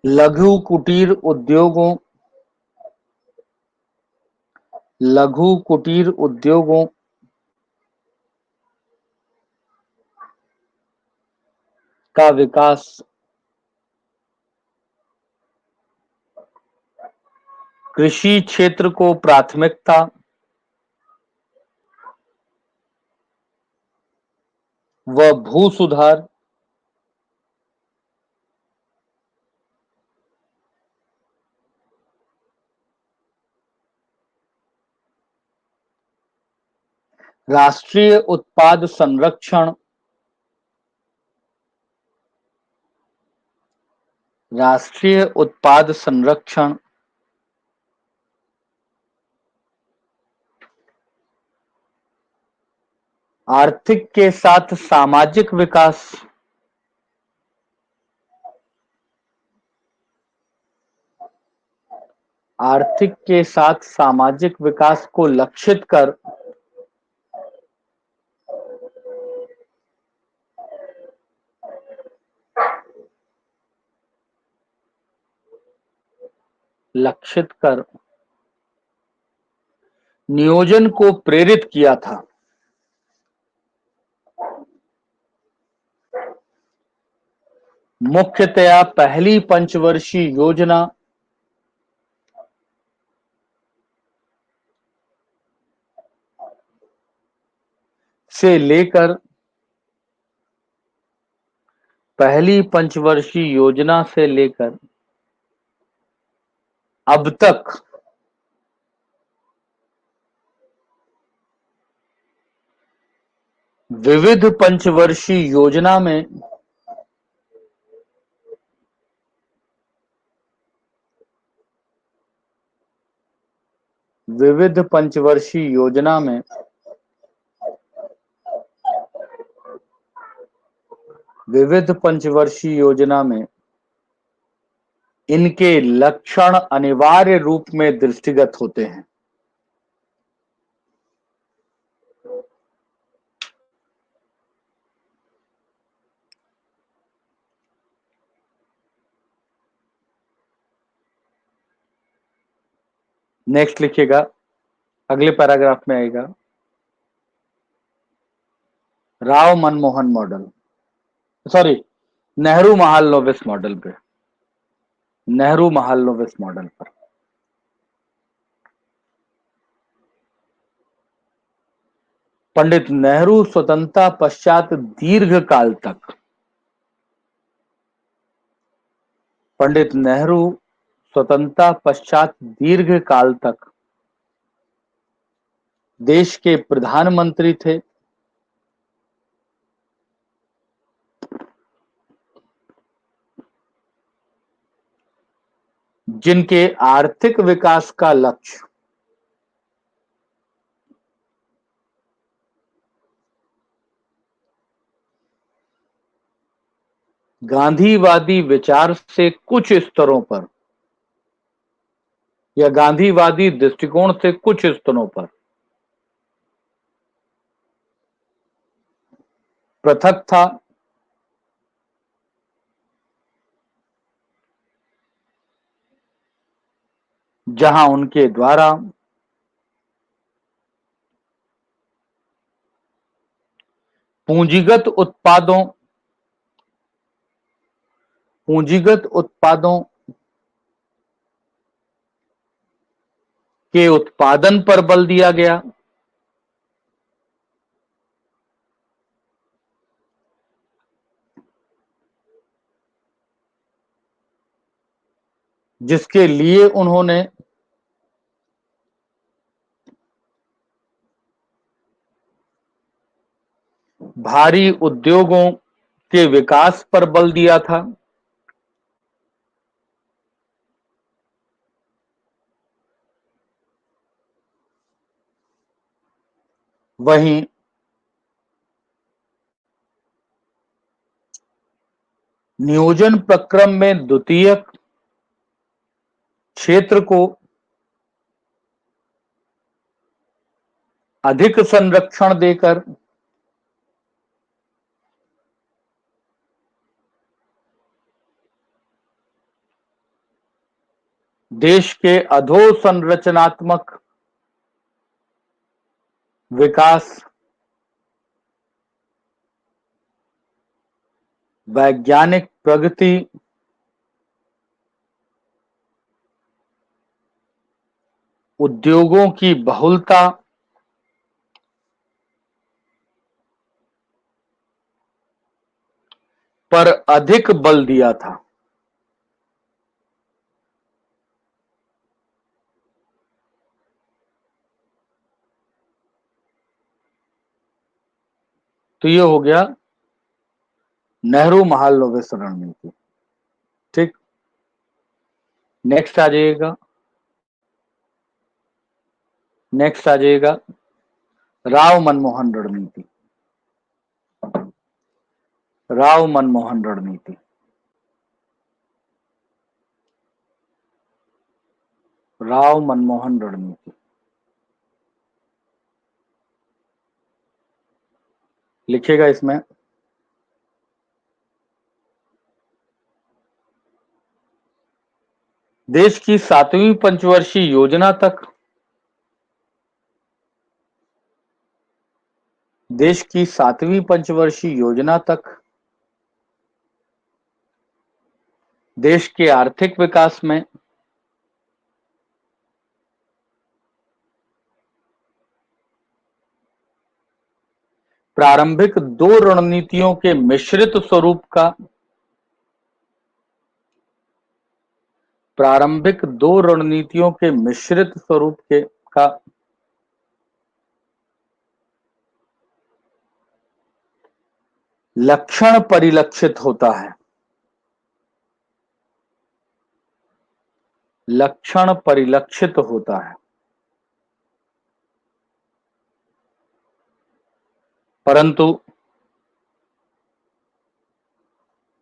लघु कुटीर उद्योगों लघु कुटीर उद्योगों का विकास, कृषि क्षेत्र को प्राथमिकता, व भू सुधार, राष्ट्रीय उत्पाद संरक्षण, राष्ट्रीय उत्पाद संरक्षण, आर्थिक के साथ सामाजिक विकास, आर्थिक के साथ सामाजिक विकास को लक्षित कर नियोजन को प्रेरित किया था। मुख्यतया पहली पंचवर्षीय योजना से लेकर अब तक विविध पंचवर्षीय योजना में विविध पंचवर्षीय योजना में विविध पंचवर्षीय योजना में इनके लक्षण अनिवार्य रूप में दृष्टिगत होते हैं। नेक्स्ट लिखिएगा, अगले पैराग्राफ में आएगा Rao Manmohan model, sorry Nehru Mahalanobis model पे, नेहरू महालनोबिस मॉडल पर। पंडित नेहरू स्वतंत्रता पश्चात दीर्घकाल तक पंडित नेहरू स्वतंत्रता पश्चात दीर्घकाल तक देश के प्रधानमंत्री थे, जिनके आर्थिक विकास का लक्ष्य गांधीवादी विचार से कुछ स्तरों पर या गांधीवादी दृष्टिकोण से कुछ स्तरों पर पृथक था, जहां उनके द्वारा पूंजीगत उत्पादों के उत्पादन पर बल दिया गया, जिसके लिए उन्होंने भारी उद्योगों के विकास पर बल दिया था। वहीं नियोजन प्रक्रम में द्वितीयक क्षेत्र को अधिक संरक्षण देकर देश के अधोसंरचनात्मक विकास, वैज्ञानिक प्रगति, उद्योगों की बहुलता, पर अधिक बल दिया था। तो ये हो गया नेहरू महालनोबिस रणनीति। ठीक, नेक्स्ट आ जाइएगा, नेक्स्ट आ जाइएगा राव मनमोहन रणनीति। राव मनमोहन रणनीति, राव मनमोहन रणनीति लिखिएगा इसमें। देश की 7वीं पंचवर्षीय योजना तक, देश की 7वीं पंचवर्षीय योजना तक देश के आर्थिक विकास में प्रारंभिक दो रणनीतियों के मिश्रित स्वरूप का, प्रारंभिक दो रणनीतियों के मिश्रित स्वरूप के का लक्षण परिलक्षित होता है, लक्षण परिलक्षित होता है। परंतु,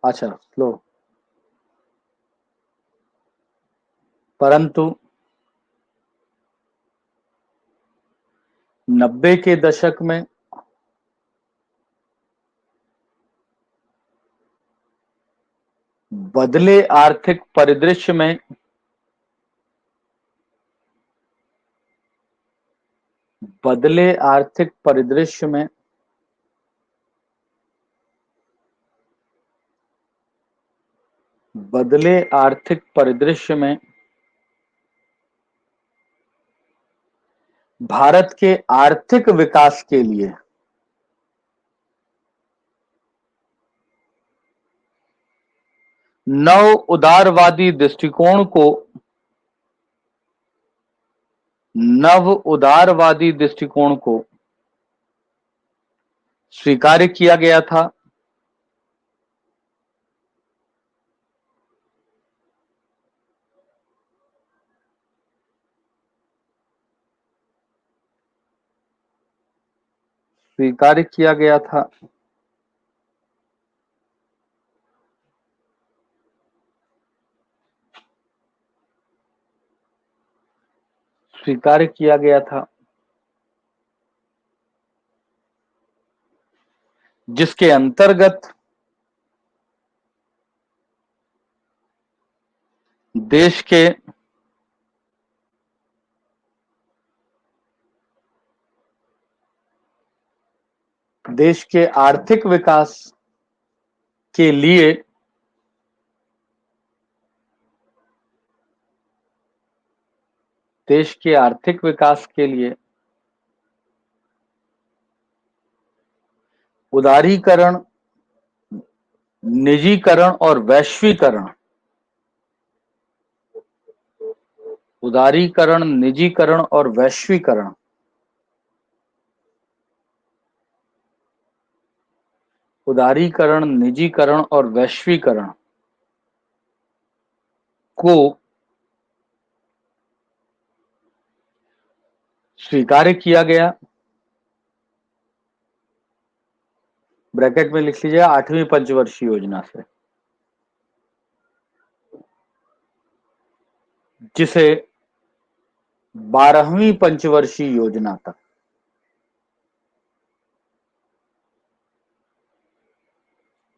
अच्छा स्लो, परंतु 90 के दशक में बदले आर्थिक परिदृश्य में बदले आर्थिक परिदृश्य में बदले आर्थिक परिदृश्य में भारत के आर्थिक विकास के लिए नव उदारवादी दृष्टिकोण को, नव उदारवादी दृष्टिकोण को स्वीकार किया गया था। स्वीकार किया गया था। स्वीकार किया गया था, जिसके अंतर्गत देश के देश के आर्थिक विकास के लिए देश के आर्थिक विकास के लिए उदारीकरण, निजीकरण और वैश्वीकरण, उदारीकरण, निजीकरण और वैश्वीकरण उदारीकरण, निजीकरण और वैश्वीकरण को स्वीकार किया गया। ब्रैकेट में लिख लीजिए 8वीं पंचवर्षीय योजना से, जिसे 12वीं पंचवर्षीय योजना तक,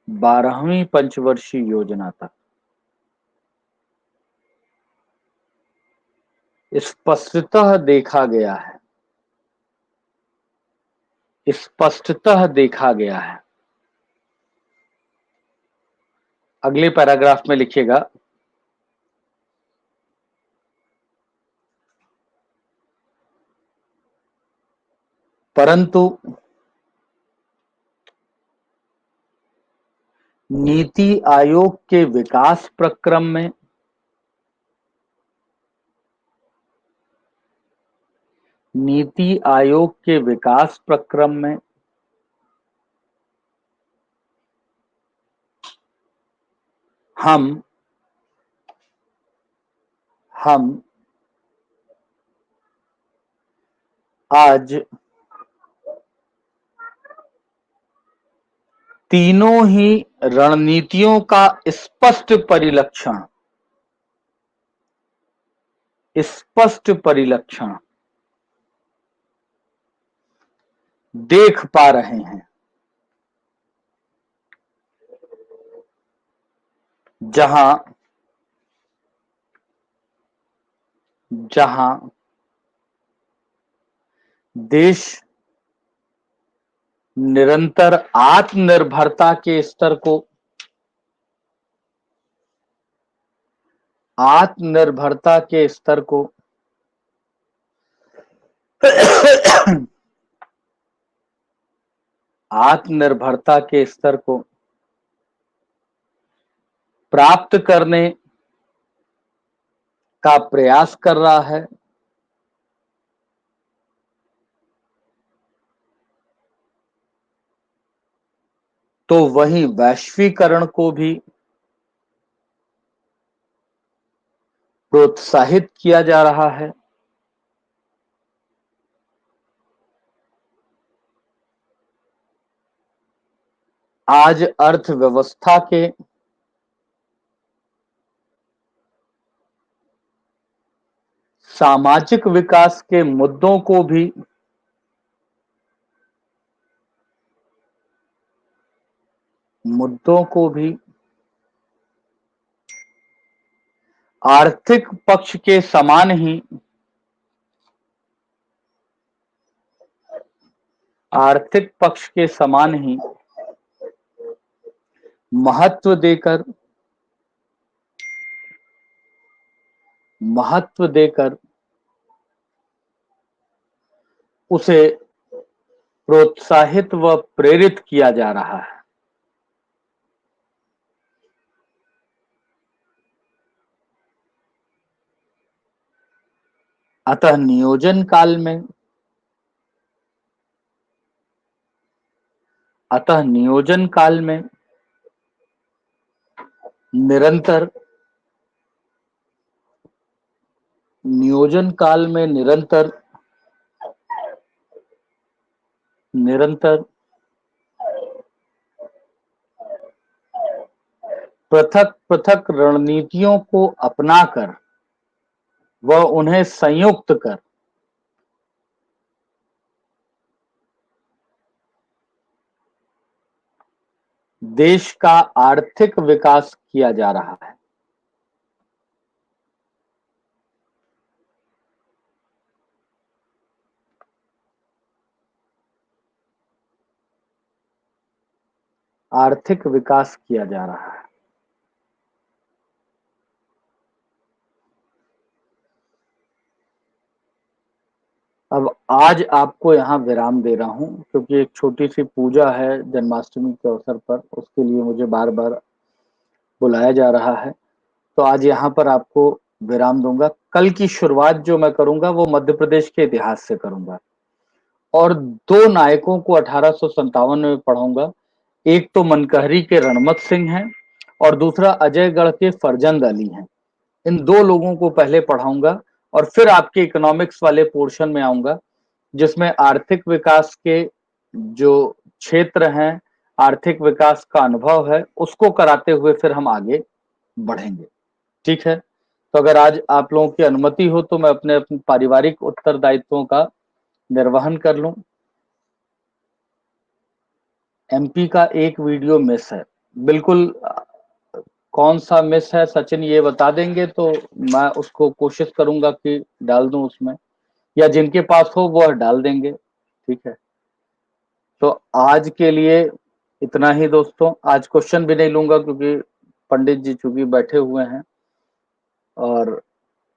12वीं पंचवर्षीय योजना तक स्पष्टतः देखा गया है, स्पष्टतः देखा गया है। अगले पैराग्राफ में लिखिएगा, परंतु नीति आयोग के विकास प्रक्रम में नीति आयोग के विकास प्रक्रम में हम आज तीनों ही रणनीतियों का स्पष्ट परिलक्षण देख पा रहे हैं, जहां देश निरंतर आत्मनिर्भरता के स्तर को आत्मनिर्भरता के स्तर को प्राप्त करने का प्रयास कर रहा है, तो वहीं वैश्वीकरण को भी प्रोत्साहित किया जा रहा है। आज अर्थव्यवस्था के सामाजिक विकास के मुद्दों को भी आर्थिक पक्ष के समान ही महत्व देकर उसे प्रोत्साहित व प्रेरित किया जा रहा है। अतः नियोजन काल में निरंतर पृथक रणनीतियों को अपनाकर व उन्हें संयुक्त कर देश का आर्थिक विकास किया जा रहा है। आर्थिक विकास किया जा रहा है। अब आज आपको यहाँ विराम दे रहा हूं, क्योंकि एक छोटी सी पूजा है जन्माष्टमी के अवसर पर, उसके लिए मुझे बार बार बुलाया जा रहा है। तो आज यहाँ पर आपको विराम दूंगा। कल की शुरुआत जो मैं करूंगा वो मध्य प्रदेश के इतिहास से करूंगा और दो नायकों को 1857 में पढ़ाऊंगा। एक तो मनकहरी के रणमत सिंह हैं और दूसरा अजयगढ़ के फरजंद अली हैं। इन दो लोगों को पहले पढ़ाऊंगा और फिर आपके इकोनॉमिक्स वाले पोर्शन में आऊंगा, जिसमें आर्थिक विकास के जो क्षेत्र हैं, आर्थिक विकास का अनुभव है, उसको कराते हुए फिर हम आगे बढ़ेंगे। ठीक है, तो अगर आज आप लोगों की अनुमति हो तो मैं अपने पारिवारिक उत्तरदायित्वों का निर्वहन कर लूं। एमपी का एक वीडियो मिस है, बिल्कुल कौन सा मिस है सचिन ये बता देंगे तो मैं उसको कोशिश करूंगा कि डाल दूं उसमें, या जिनके पास हो वह डाल देंगे। ठीक है, तो आज के लिए इतना ही दोस्तों। आज क्वेश्चन भी नहीं लूंगा क्योंकि पंडित जी चूंकि बैठे हुए हैं, और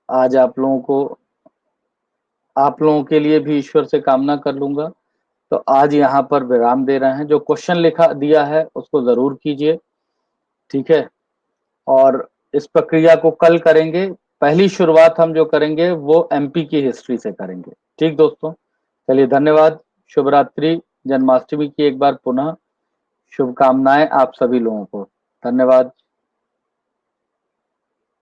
आज आप लोगों के लिए भी ईश्वर से कामना कर लूंगा। तो आज यहाँ पर विराम दे रहे हैं। जो क्वेश्चन लिखा दिया है उसको जरूर कीजिए। ठीक है, और इस प्रक्रिया को कल करेंगे। पहली शुरुआत हम जो करेंगे वो एमपी की हिस्ट्री से करेंगे। ठीक दोस्तों, चलिए धन्यवाद। शुभ रात्रि। जन्माष्टमी की एक बार पुनः शुभकामनाएं आप सभी लोगों को। धन्यवाद।